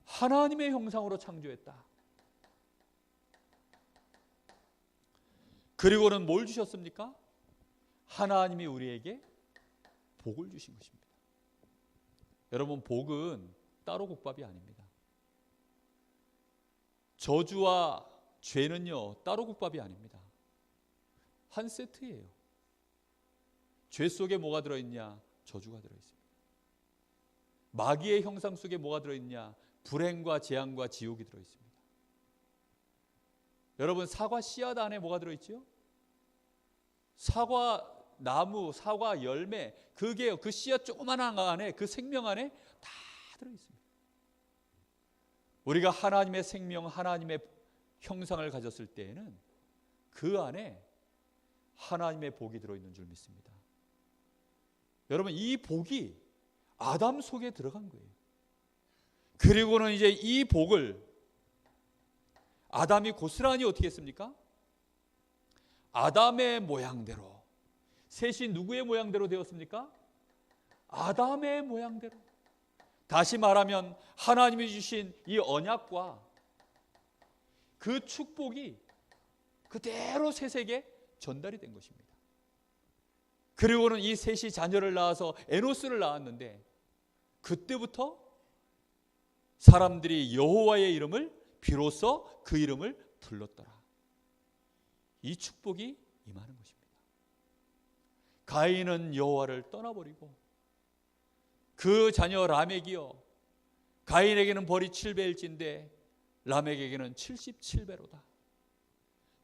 Speaker 1: 하나님의 형상으로 창조했다. 그리고는 뭘 주셨습니까? 하나님이 우리에게 복을 주신 것입니다. 여러분, 복은 따로 국밥이 아닙니다. 저주와 죄는요 따로 국밥이 아닙니다. 한 세트예요. 죄 속에 뭐가 들어있냐? 저주가 들어있습니다. 마귀의 형상 속에 뭐가 들어있냐? 불행과 재앙과 지옥이 들어있습니다. 여러분, 사과 씨앗 안에 뭐가 들어있죠? 사과 나무, 사과 열매, 그게 그 씨앗 조그만한 안에, 그 생명 안에 다 들어있습니다. 우리가 하나님의 생명, 하나님의 형상을 가졌을 때에는 그 안에 하나님의 복이 들어있는 줄 믿습니다. 여러분, 이 복이 아담 속에 들어간 거예요. 그리고는 이제 이 복을 아담이 고스란히 어떻게 했습니까? 아담의 모양대로. 셋이 누구의 모양대로 되었습니까? 아담의 모양대로. 다시 말하면 하나님이 주신 이 언약과 그 축복이 그대로 셋에게 전달이 된 것입니다. 그리고는 이 셋이 자녀를 낳아서 에노스를 낳았는데, 그때부터 사람들이 여호와의 이름을 비로소 그 이름을 불렀더라. 이 축복이 임하는 것입니다. 가인은 여호와를 떠나버리고 그 자녀 라멕이요, 가인에게는 벌이 7배일진데 라멕에게는 77배로다.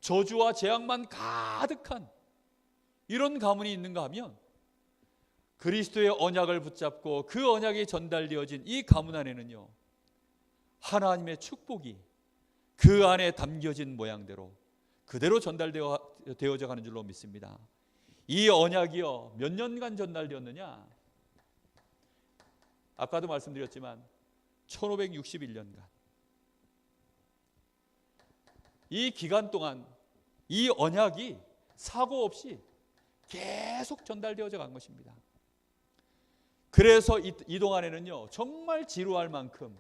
Speaker 1: 저주와 재앙만 가득한 이런 가문이 있는가 하면, 그리스도의 언약을 붙잡고 그 언약이 전달되어진 이 가문 안에는요, 하나님의 축복이 그 안에 담겨진 모양대로 그대로 전달되어져 가는 줄로 믿습니다. 이 언약이요, 몇 년간 전달되었느냐? 아까도 말씀드렸지만 1561년간. 이 기간 동안 이 언약이 사고 없이 계속 전달되어져 간 것입니다. 그래서 이 동안에는요, 정말 지루할 만큼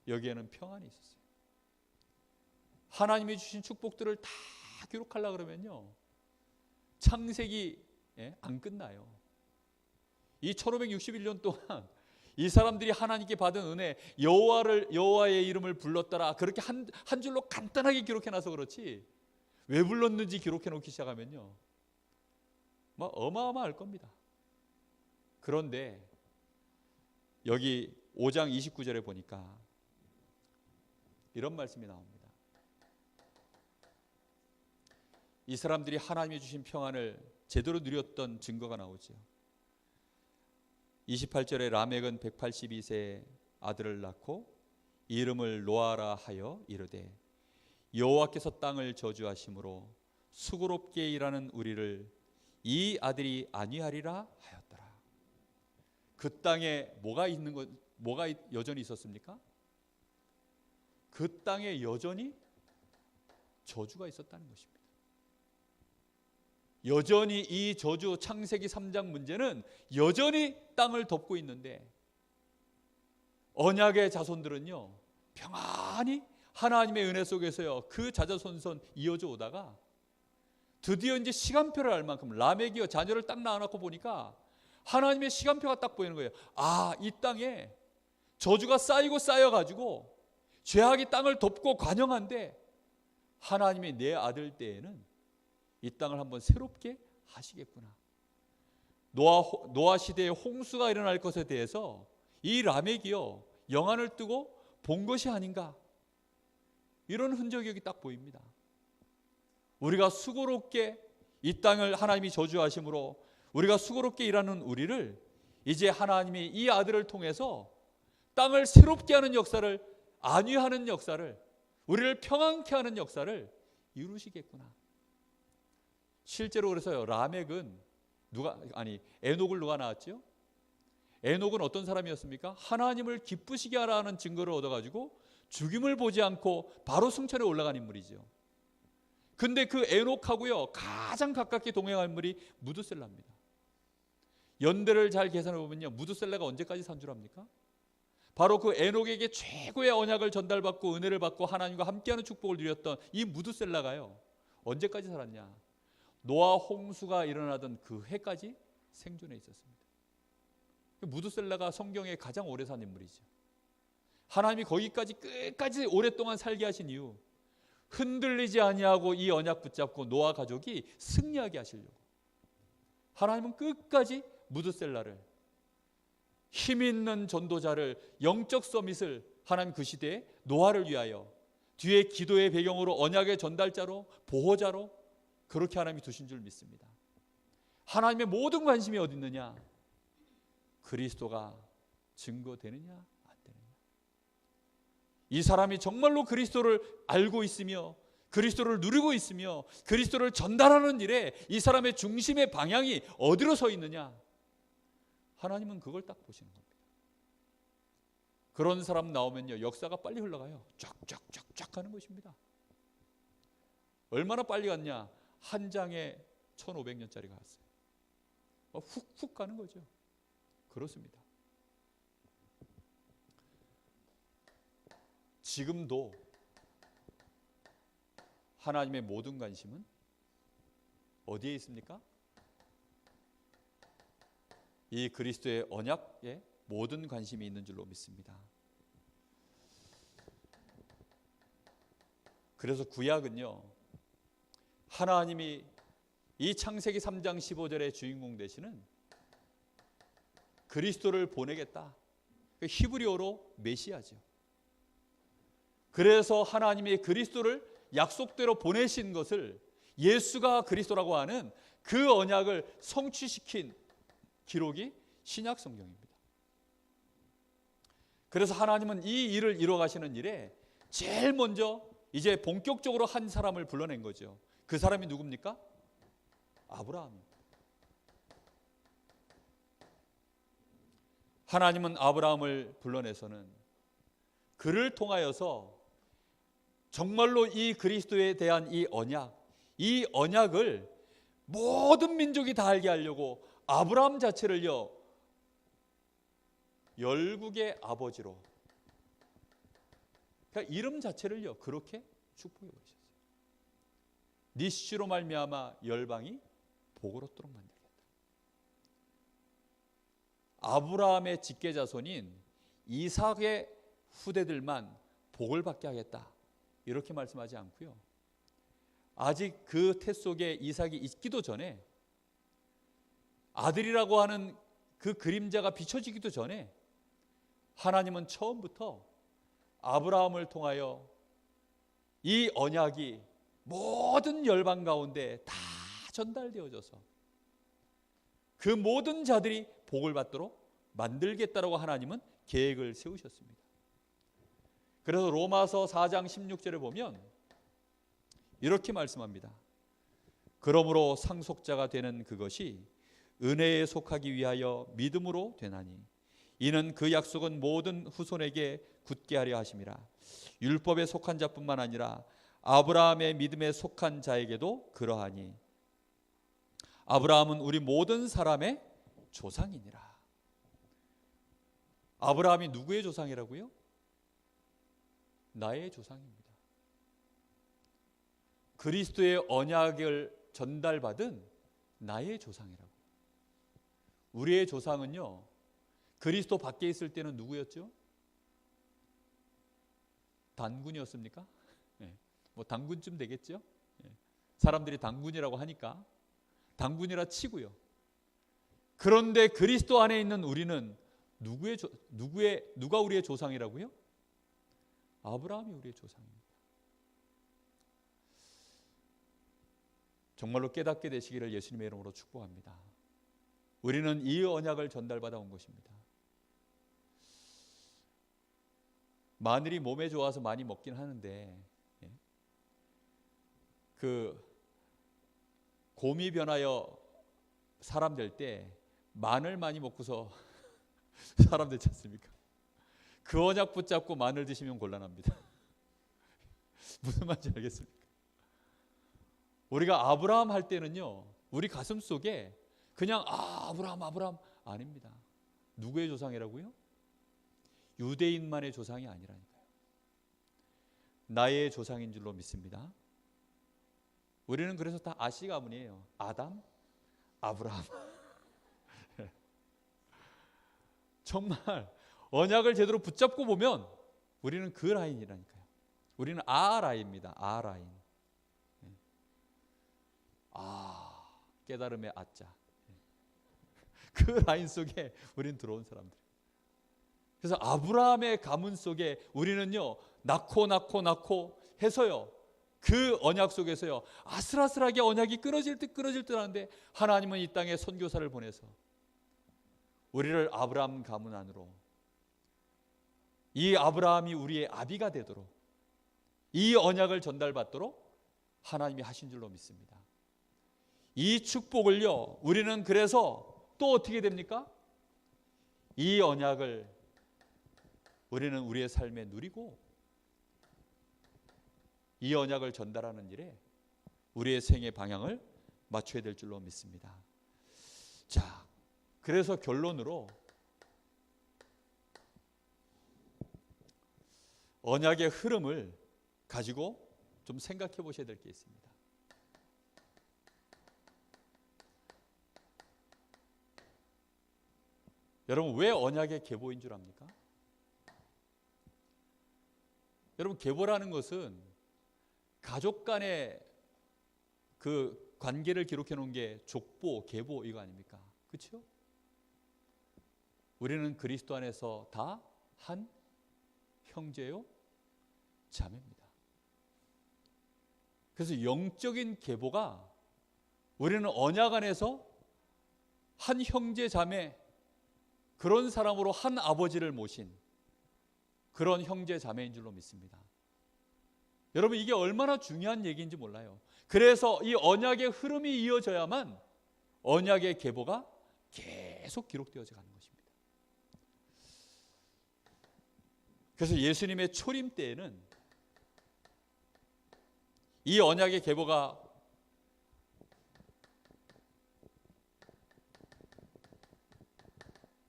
Speaker 1: 여기에는 평안이 있었어요. 하나님이 주신 축복들을 다 기록하려고 그러면요, 창세기 안 끝나요. 이 1561년 동안 이 사람들이 하나님께 받은 은혜, 여호와의 이름을 불렀더라, 그렇게 한 줄로 간단하게 기록해놔서 그렇지, 왜 불렀는지 기록해놓기 시작하면요, 뭐 어마어마할 겁니다. 그런데 여기 5장 29절에 보니까 이런 말씀이 나옵니다. 이 사람들이 하나님이 주신 평안을 제대로 누렸던 증거가 나오죠. 28절에 라멕은 182세에 아들을 낳고 이름을 노아라 하여 이르되, 여호와께서 땅을 저주하심으로 수고롭게 일하는 우리를 이 아들이 안위하리라 하였더라. 그 땅에 뭐가 여전히 있었습니까? 그 땅에 여전히 저주가 있었다는 것입니다. 여전히 이 저주, 창세기 3장 문제는 여전히 땅을 덮고 있는데, 언약의 자손들은요, 평안히 하나님의 은혜 속에서요, 그 자자손손 이어져 오다가 드디어 이제 시간표를 알 만큼, 라멕이요, 자녀를 딱 낳아놓고 보니까 하나님의 시간표가 딱 보이는 거예요. 아, 이 땅에 저주가 쌓이고 쌓여가지고 죄악이 땅을 덮고 관영한데, 하나님이 내 아들 때에는 이 땅을 한번 새롭게 하시겠구나. 노아 시대에 홍수가 일어날 것에 대해서 이 라멕이요, 영안을 뜨고 본 것이 아닌가, 이런 흔적이 여기 딱 보입니다. 우리가 수고롭게 이 땅을 하나님이 저주하심으로 우리가 수고롭게 일하는 우리를 이제 하나님이 이 아들을 통해서 땅을 새롭게 하는 역사를, 안위하는 역사를, 우리를 평안케 하는 역사를 이루시겠구나. 실제로 그래서요, 라멕은 에녹을 누가 낳았죠? 에녹은 어떤 사람이었습니까? 하나님을 기쁘시게 하라는 증거를 얻어가지고 죽임을 보지 않고 바로 승천에 올라간 인물이죠. 근데 그 에녹하고요, 가장 가깝게 동행한 인물이 무드셀라입니다. 연대를 잘 계산해 보면요, 무드셀라가 언제까지 산 줄 압니까? 바로 그 에녹에게 최고의 언약을 전달받고 은혜를 받고 하나님과 함께하는 축복을 누렸던 이 무드셀라가요, 언제까지 살았냐? 노아 홍수가 일어나던 그 해까지 생존해 있었습니다. 무드셀라가 성경에 가장 오래 산 인물이죠. 하나님이 거기까지 끝까지 오랫동안 살게 하신 이유, 흔들리지 아니하고 이 언약 붙잡고 노아 가족이 승리하게 하시려고 하나님은 끝까지 무드셀라를, 힘 있는 전도자를, 영적 서밋을 하나님 그 시대에 노아를 위하여 뒤에 기도의 배경으로 언약의 전달자로, 보호자로 그렇게 하나님이 두신 줄 믿습니다. 하나님의 모든 관심이 어디 있느냐? 그리스도가 증거되느냐 안 되느냐. 이 사람이 정말로 그리스도를 알고 있으며 그리스도를 누리고 있으며 그리스도를 전달하는 일에 이 사람의 중심의 방향이 어디로 서 있느냐, 하나님은 그걸 딱 보시는 겁니다. 그런 사람 나오면요, 역사가 빨리 흘러가요. 쫙쫙쫙쫙 가는 것입니다. 얼마나 빨리 갔냐? 한 장에 1500년짜리가 갔어요. 훅훅 가는 거죠. 그렇습니다. 지금도 하나님의 모든 관심은 어디에 있습니까? 이 그리스도의 언약에 모든 관심이 있는 줄로 믿습니다. 그래서 구약은요, 하나님이 이 창세기 3장 15절의 주인공 되시는 그리스도를 보내겠다. 히브리어로 메시아죠. 그래서 하나님이 그리스도를 약속대로 보내신 것을 예수가 그리스도라고 하는 그 언약을 성취시킨 기록이 신약 성경입니다. 그래서 하나님은 이 일을 이루어가시는 일에 제일 먼저 이제 본격적으로 한 사람을 불러낸 거죠. 그 사람이 누굽니까? 아브라함입니다. 하나님은 아브라함을 불러내서는 그를 통하여서 정말로 이 그리스도에 대한 이 언약을 모든 민족이 다 알게 하려고 아브라함 자체를요, 열국의 아버지로, 그러니까 이름 자체를요 그렇게 축복해 버리셨어요. 네 씨로 말미암아 열방이 복을 얻도록 만들겠다. 아브라함의 직계자손인 이삭의 후대들만 복을 받게 하겠다, 이렇게 말씀하지 않고요, 아직 그 태 속에 이삭이 있기도 전에, 아들이라고 하는 그 그림자가 비춰지기도 전에 하나님은 처음부터 아브라함을 통하여 이 언약이 모든 열방 가운데 다 전달되어져서 그 모든 자들이 복을 받도록 만들겠다라고 하나님은 계획을 세우셨습니다. 그래서 로마서 4장 16절에 보면 이렇게 말씀합니다. 그러므로 상속자가 되는 그것이 은혜에 속하기 위하여 믿음으로 되나니 이는 그 약속은 모든 후손에게 굳게 하려 하심이라. 율법에 속한 자뿐만 아니라 아브라함의 믿음에 속한 자에게도 그러하니 아브라함은 우리 모든 사람의 조상이니라. 아브라함이 누구의 조상이라고요? 나의 조상입니다. 그리스도의 언약을 전달받은 나의 조상이라고. 우리의 조상은요, 그리스도 밖에 있을 때는 누구였죠? 단군이었습니까? 네. 뭐 단군쯤 되겠죠? 네. 사람들이 단군이라고 하니까 단군이라 치고요. 그런데 그리스도 안에 있는 우리는 누가 우리의 조상이라고요? 아브라함이 우리의 조상입니다. 정말로 깨닫게 되시기를 예수님의 이름으로 축복합니다. 우리는 이 언약을 전달받아 온 것입니다. 마늘이 몸에 좋아서 많이 먹긴 하는데 그 곰이 변하여 사람 될 때 마늘 많이 먹고서 사람 되지 않습니까? 그 언약 붙잡고 마늘 드시면 곤란합니다. 무슨 말인지 알겠습니까? 우리가 아브라함 할 때는요, 우리 가슴 속에 그냥 아브라함 아닙니다. 누구의 조상이라고요? 유대인만의 조상이 아니라니까요. 나의 조상인 줄로 믿습니다. 우리는 그래서 다 아씨 가문이에요. 아담, 아브라함. 정말 언약을 제대로 붙잡고 보면 우리는 그 라인이라니까요. 우리는 아라인입니다. 아라인. 깨달음의 아자. 그 라인 속에 우리는 들어온 사람들. 그래서 아브라함의 가문 속에 우리는요, 낳고 해서요, 그 언약 속에서요, 아슬아슬하게 언약이 끊어질 듯 하는데 하나님은 이 땅에 선교사를 보내서 우리를 아브라함 가문 안으로, 이 아브라함이 우리의 아비가 되도록, 이 언약을 전달받도록 하나님이 하신 줄로 믿습니다. 이 축복을요, 우리는 그래서 또 어떻게 됩니까? 이 언약을 우리는 우리의 삶에 누리고 이 언약을 전달하는 일에 우리의 생의 방향을 맞춰야 될 줄로 믿습니다. 자, 그래서 결론으로 언약의 흐름을 가지고 좀 생각해 보셔야 될 게 있습니다. 여러분, 왜 언약의 계보인 줄 압니까? 여러분, 계보라는 것은 가족 간의 그 관계를 기록해 놓은 게 족보, 계보 이거 아닙니까? 그렇죠? 우리는 그리스도 안에서 다 한 형제요 자매입니다. 그래서 영적인 계보가 우리는 언약 안에서 한 형제 자매, 그런 사람으로 한 아버지를 모신 그런 형제 자매인 줄로 믿습니다. 여러분, 이게 얼마나 중요한 얘기인지 몰라요. 그래서 이 언약의 흐름이 이어져야만 언약의 계보가 계속 기록되어져 가는 것입니다. 그래서 예수님의 초림 때에는 이 언약의 계보가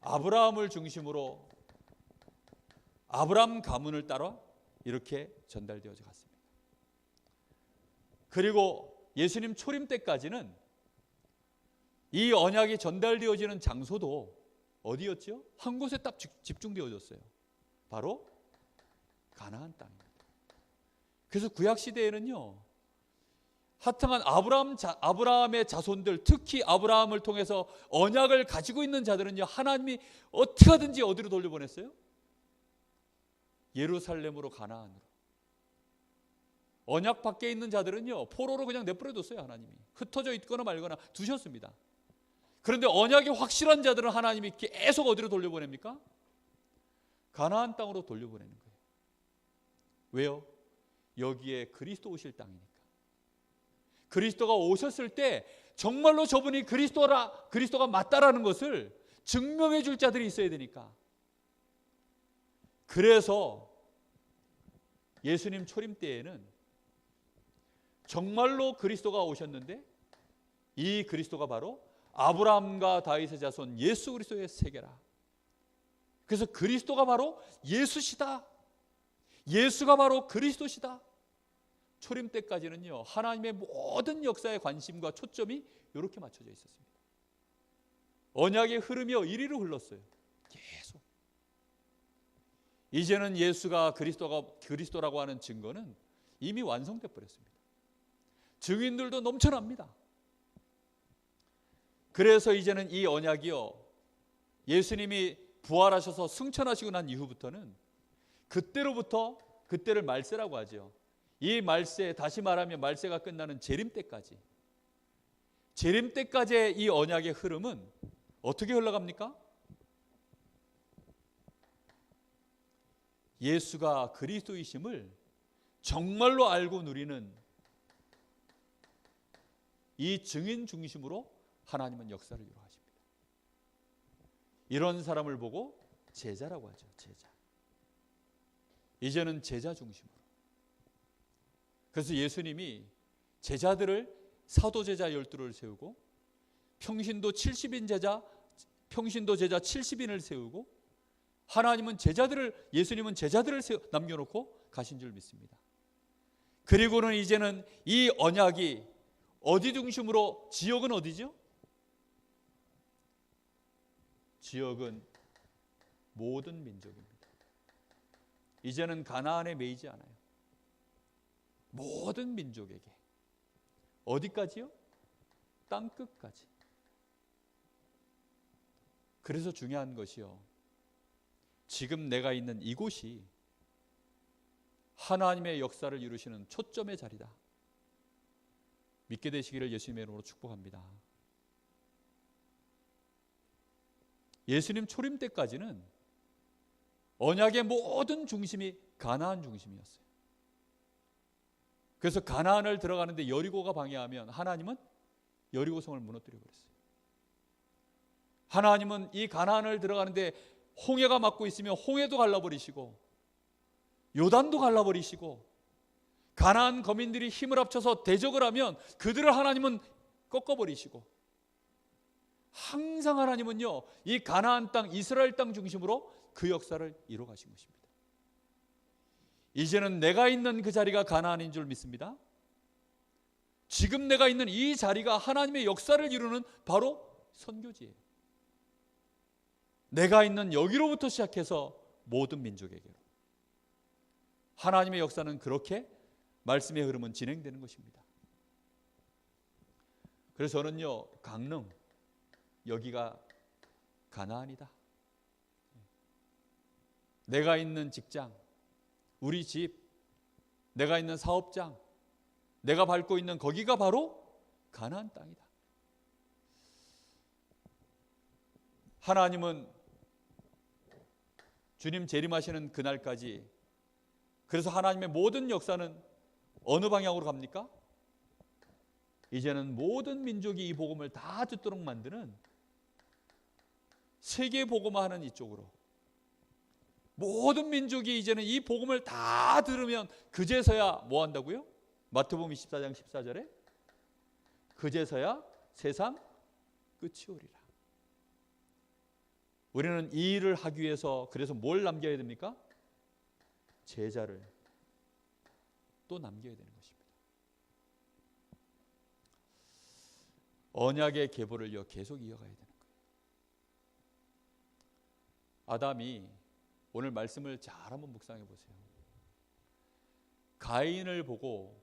Speaker 1: 아브라함을 중심으로 아브라함 가문을 따라 이렇게 전달되어져 갔습니다. 그리고 예수님 초림 때까지는 이 언약이 전달되어지는 장소도 어디였죠? 한 곳에 딱 집중되어졌어요. 바로 가나안 땅입니다. 그래서 구약 시대에는요, 하여튼간 아브라함의 자손들, 특히 아브라함을 통해서 언약을 가지고 있는 자들은요, 하나님이 어떻게 하든지 어디로 돌려보냈어요? 예루살렘으로, 가나안으로. 언약 밖에 있는 자들은요, 포로로 그냥 내버려뒀어요. 하나님이 흩어져 있거나 말거나 두셨습니다. 그런데 언약이 확실한 자들은 하나님이 계속 어디로 돌려보냅니까? 가나안 땅으로 돌려보내는 거예요. 왜요? 여기에 그리스도 오실 땅이니까. 그리스도가 오셨을 때 정말로 저분이 그리스도가 맞다라는 것을 증명해 줄 자들이 있어야 되니까. 그래서 예수님 초림 때에는 정말로 그리스도가 오셨는데 이 그리스도가 바로 아브라함과 다윗의 자손 예수 그리스도의 세계라. 그래서 그리스도가 바로 예수시다. 예수가 바로 그리스도시다. 초림 때까지는요, 하나님의 모든 역사의 관심과 초점이 이렇게 맞춰져 있었습니다. 언약의 흐름이요, 이리로 흘렀어요. 계속. 이제는 예수가 그리스도라고 하는 증거는 이미 완성돼 버렸습니다. 증인들도 넘쳐납니다. 그래서 이제는 이 언약이요, 예수님이 부활하셔서 승천하시고 난 이후부터는 그때로부터, 그때를 말세라고 하죠. 이 말세, 다시 말하면 말세가 끝나는 재림 때까지, 재림 때까지의 이 언약의 흐름은 어떻게 흘러갑니까? 예수가 그리스도이심을 정말로 알고 누리는 이 증인 중심으로 하나님은 역사를 이루어가십니다. 이런 사람을 보고 제자라고 하죠. 제자. 이제는 제자 중심으로. 그래서 예수님이 제자들을 사도 제자 12를 세우고 평신도 제자 70인을 세우고 예수님은 제자들을 남겨놓고 가신 줄 믿습니다. 그리고는 이제는 이 언약이 어디 중심으로, 지역은 어디죠? 지역은 모든 민족입니다. 이제는 가나안에 매이지 않아요. 모든 민족에게. 어디까지요? 땅끝까지. 그래서 중요한 것이요, 지금 내가 있는 이곳이 하나님의 역사를 이루시는 초점의 자리다. 믿게 되시기를 예수님의 이름으로 축복합니다. 예수님 초림 때까지는 언약의 모든 중심이 가나안 중심이었어요. 그래서 가나안을 들어가는데 여리고가 방해하면 하나님은 여리고성을 무너뜨려 버렸어요. 하나님은 이 가나안을 들어가는데 홍해가 막고 있으면 홍해도 갈라버리시고 요단도 갈라버리시고, 가나안 거민들이 힘을 합쳐서 대적을 하면 그들을 하나님은 꺾어버리시고, 항상 하나님은요 이 가나안 땅, 이스라엘 땅 중심으로 그 역사를 이뤄 가신 것입니다. 이제는 내가 있는 그 자리가 가나안인 줄 믿습니다. 지금 내가 있는 이 자리가 하나님의 역사를 이루는 바로 선교지예요. 내가 있는 여기로부터 시작해서 모든 민족에게로 하나님의 역사는 그렇게 말씀의 흐름은 진행되는 것입니다. 그래서 저는요, 강릉 여기가 가나안이다. 내가 있는 직장, 우리 집, 내가 있는 사업장, 내가 밟고 있는 거기가 바로 가나안 땅이다. 하나님은 주님 재림하시는 그날까지, 그래서 하나님의 모든 역사는 어느 방향으로 갑니까? 이제는 모든 민족이 이 복음을 다 듣도록 만드는 세계 복음화하는 이쪽으로, 모든 민족이 이제는 이 복음을 다 들으면 그제서야 뭐 한다고요? 마태복음 24장 14절에 그제서야 세상 끝이 오리라. 우리는 이 일을 하기 위해서 그래서 뭘 남겨야 됩니까? 제자를 또 남겨야 되는 것입니다. 언약의 계보를 계속 이어가야 되는 거예요. 아담이, 오늘 말씀을 잘 한번 묵상해 보세요. 가인을 보고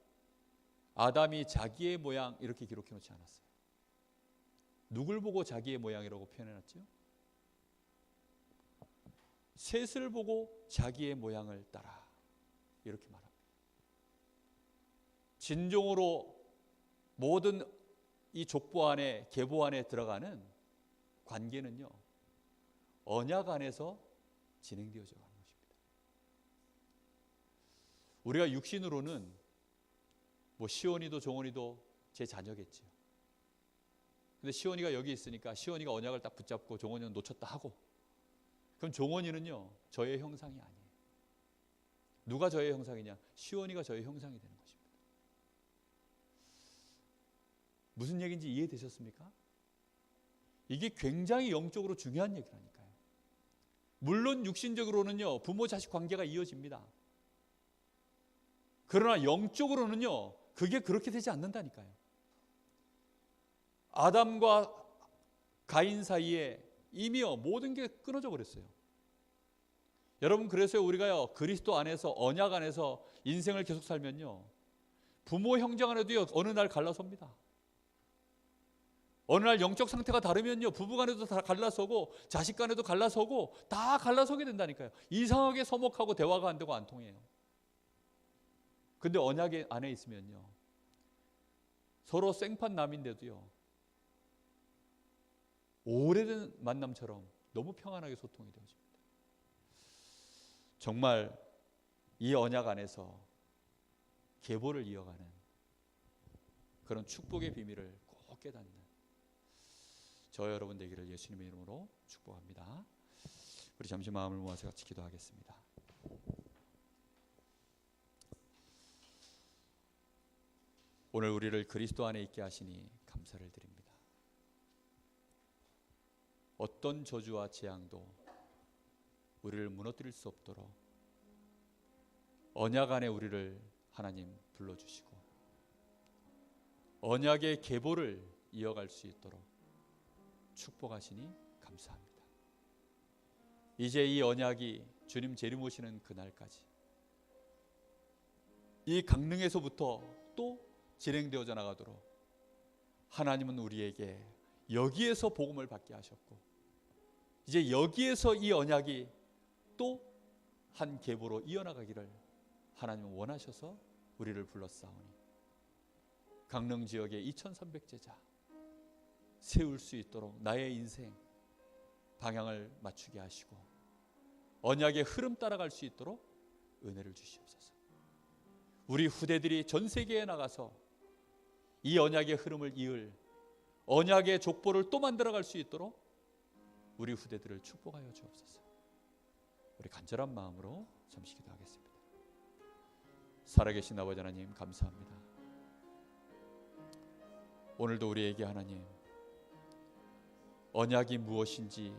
Speaker 1: 아담이 자기의 모양 이렇게 기록해 놓지 않았어요. 누굴 보고 자기의 모양이라고 표현해 놨죠? 셋을 보고 자기의 모양을 따라 이렇게 말합니다. 진종으로 모든 이 족보 안에, 계보 안에 들어가는 관계는요 언약 안에서 진행되어져 가는 것입니다. 우리가 육신으로는 뭐 시온이도 종온이도 제 자녀겠죠. 근데 시온이가 여기 있으니까 시온이가 언약을 딱 붙잡고 종온이는 놓쳤다 하고, 그럼 종원이는요 저의 형상이 아니에요. 누가 저의 형상이냐? 시온이가 저의 형상이 되는 것입니다. 무슨 얘기인지 이해되셨습니까? 이게 굉장히 영적으로 중요한 얘기라니까요. 물론 육신적으로는요 부모 자식 관계가 이어집니다. 그러나 영적으로는요 그게 그렇게 되지 않는다니까요. 아담과 가인 사이에 이미요 모든 게 끊어져 버렸어요. 여러분, 그래서 우리가요 그리스도 안에서, 언약 안에서 인생을 계속 살면요 부모 형제 간에도요 어느 날 갈라섭니다. 어느 날 영적 상태가 다르면요 부부 간에도 다 갈라서고 자식 간에도 갈라서고 다 갈라서게 된다니까요. 이상하게 서먹하고 대화가 안 되고 안 통해요. 근데 언약 안에 있으면요 서로 생판남인데도요 오래된 만남처럼 너무 평안하게 소통이 되어집니다. 정말 이 언약 안에서 계보를 이어가는 그런 축복의 비밀을 꼭 깨닫는 저 여러분 되기를 예수님의 이름으로 축복합니다. 우리 잠시 마음을 모아서 같이 기도하겠습니다. 오늘 우리를 그리스도 안에 있게 하시니 감사를 드립니다. 어떤 저주와 재앙도 우리를 무너뜨릴 수 없도록 언약 안에 우리를 하나님 불러주시고 언약의 계보를 이어갈 수 있도록 축복하시니 감사합니다. 이제 이 언약이 주님 재림 오시는 그날까지 이 강릉에서부터 또 진행되어져 나가도록 하나님은 우리에게 여기에서 복음을 받게 하셨고, 이제 여기에서 이 언약이 또 한 계보로 이어나가기를 하나님은 원하셔서 우리를 불렀사오니, 강릉 지역에 2300제자 세울 수 있도록 나의 인생 방향을 맞추게 하시고 언약의 흐름 따라갈 수 있도록 은혜를 주시옵소서. 우리 후대들이 전 세계에 나가서 이 언약의 흐름을 이을 언약의 족보를 또 만들어갈 수 있도록 우리 후대들을 축복하여 주옵소서. 우리 간절한 마음으로 잠시 기도하겠습니다. 살아계신 아버지 하나님, 감사합니다. 오늘도 우리에게 하나님 언약이 무엇인지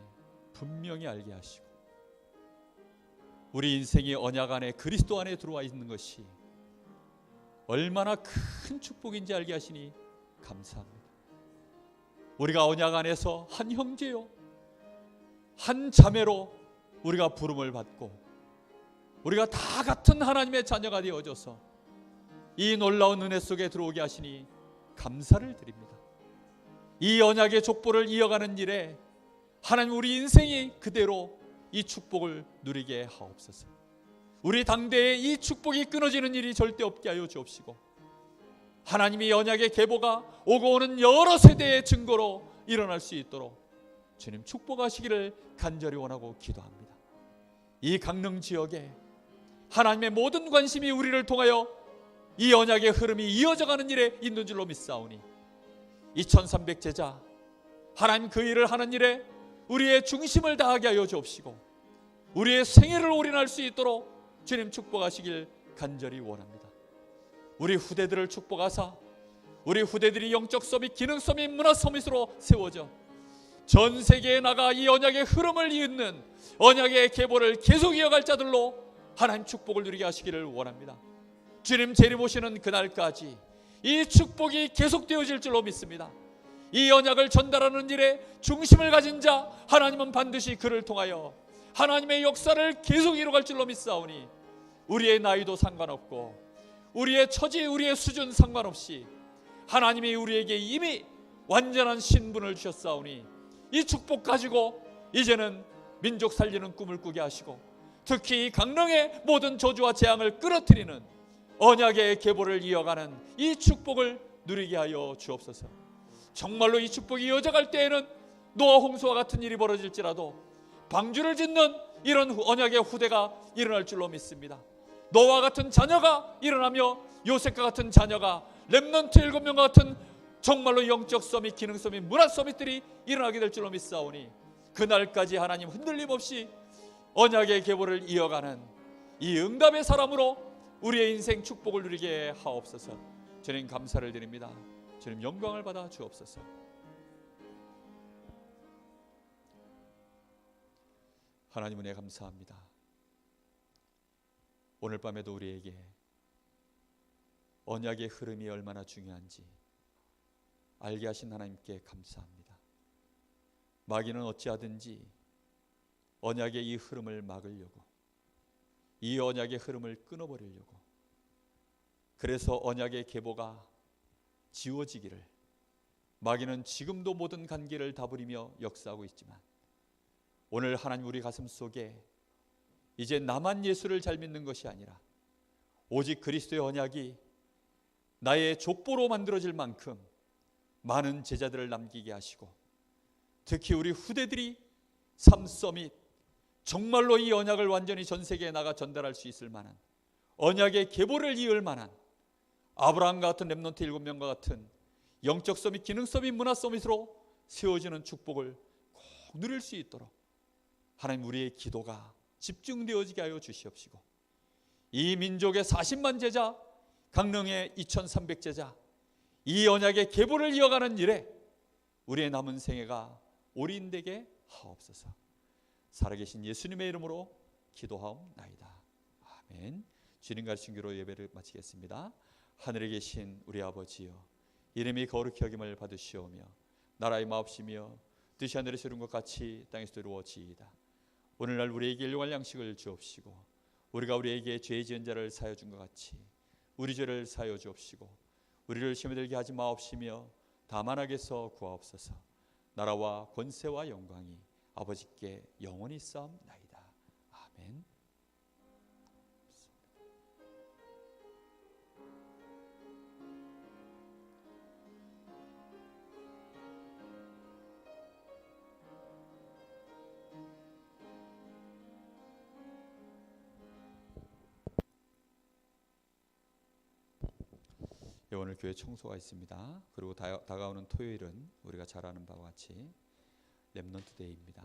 Speaker 1: 분명히 알게 하시고, 우리 인생이 언약 안에 그리스도 안에 들어와 있는 것이 얼마나 큰 축복인지 알게 하시니 감사합니다. 우리가 언약 안에서 한 형제요 한 자매로 우리가 부름을 받고 우리가 다 같은 하나님의 자녀가 되어져서 이 놀라운 은혜 속에 들어오게 하시니 감사를 드립니다. 이 언약의 족보를 이어가는 일에 하나님 우리 인생이 그대로 이 축복을 누리게 하옵소서. 우리 당대에 이 축복이 끊어지는 일이 절대 없게 하여 주옵시고, 하나님이 언약의 계보가 오고 오는 여러 세대의 증거로 일어날 수 있도록 주님 축복하시기를 간절히 원하고 기도합니다. 이 강릉 지역에 하나님의 모든 관심이 우리를 통하여 이 언약의 흐름이 이어져가는 일에 있는 줄로 믿사오니, 2300제자 하나님 그 일을 하는 일에 우리의 중심을 다하게 하여 주옵시고 우리의 생애를 올인할 수 있도록 주님 축복하시길 간절히 원합니다. 우리 후대들을 축복하사 우리 후대들이 영적 서밋, 기능 서밋, 문화 서밋으로 세워져 전 세계에 나가 이 언약의 흐름을 이은 언약의 계보를 계속 이어갈 자들로 하나님 축복을 누리게 하시기를 원합니다. 주님 재림 오시는 그날까지 이 축복이 계속되어질 줄로 믿습니다. 이 언약을 전달하는 일에 중심을 가진 자 하나님은 반드시 그를 통하여 하나님의 역사를 계속 이뤄갈 줄로 믿사오니, 우리의 나이도 상관없고 우리의 처지, 우리의 수준 상관없이 하나님이 우리에게 이미 완전한 신분을 주셨사오니 이 축복 가지고 이제는 민족 살리는 꿈을 꾸게 하시고, 특히 이 강릉의 모든 저주와 재앙을 끌어들이는 언약의 계보를 이어가는 이 축복을 누리게 하여 주옵소서. 정말로 이 축복이 이어져갈 때에는 노아 홍수와 같은 일이 벌어질지라도 방주를 짓는 이런 언약의 후대가 일어날 줄로 믿습니다. 노아와 같은 자녀가 일어나며 요셉과 같은 자녀가 렘넌트 7명과 같은 정말로 영적 서밋, 기능 서밋, 문화 서밋들이 일어나게 될 줄로 믿사오니, 그날까지 하나님 흔들림 없이 언약의 계보를 이어가는 이 응답의 사람으로 우리의 인생 축복을 누리게 하옵소서. 주님 감사를 드립니다. 주님 영광을 받아 주옵소서. 하나님 은혜 감사합니다. 오늘 밤에도 우리에게 언약의 흐름이 얼마나 중요한지 알게 하신 하나님께 감사합니다. 마귀는 어찌하든지 언약의 이 흐름을 막으려고, 이 언약의 흐름을 끊어버리려고, 그래서 언약의 계보가 지워지기를 마귀는 지금도 모든 간계를 다부리며 역사하고 있지만, 오늘 하나님 우리 가슴 속에 이제 나만 예수를 잘 믿는 것이 아니라 오직 그리스도의 언약이 나의 족보로 만들어질 만큼 많은 제자들을 남기게 하시고, 특히 우리 후대들이 삼서밋 정말로 이 언약을 완전히 전 세계에 나가 전달할 수 있을 만한 언약의 계보를 이을 만한 아브라함과 같은 렘넌트 7명과 같은 영적 서밋, 기능 서밋, 문화 서밋으로 세워지는 축복을 꼭 누릴 수 있도록 하나님 우리의 기도가 집중되어지게 하여 주시옵시고, 이 민족의 40만 제자, 강릉의 2300제자, 이 언약의 계보를 이어가는 일에 우리의 남은 생애가 올인되게 하옵소서. 살아계신 예수님의 이름으로 기도하옵나이다. 아멘. 주님 가르친 교로 예배를 마치겠습니다. 하늘에 계신 우리 아버지여, 이름이 거룩히 여김을 받으시오며 나라의 마옵시며 뜻이 하늘에서 이룬 것 같이 땅에서 이루어지이다. 오늘날 우리에게 일용할 양식을 주옵시고, 우리가 우리에게 죄 지은 자를 사하여 준 것 같이 우리 죄를 사하여 주옵시고 우리를 시험에 들게 하지 마옵시며 다만 악에서 구하옵소서. 나라와 권세와 영광이 아버지께 영원히 있사옵나이다. 아멘. 오늘 교회 청소가 있습니다. 그리고 다가오는 토요일은 우리가 잘 아는 바와 같이 렘넌트 데이입니다.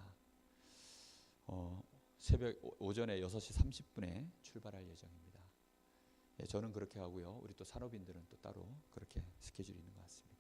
Speaker 1: 새벽 오전에 6시 30분에 출발할 예정입니다. 저는 그렇게 하고요. 우리 또 산업인들은 또 따로 그렇게 스케줄이 있는 것 같습니다.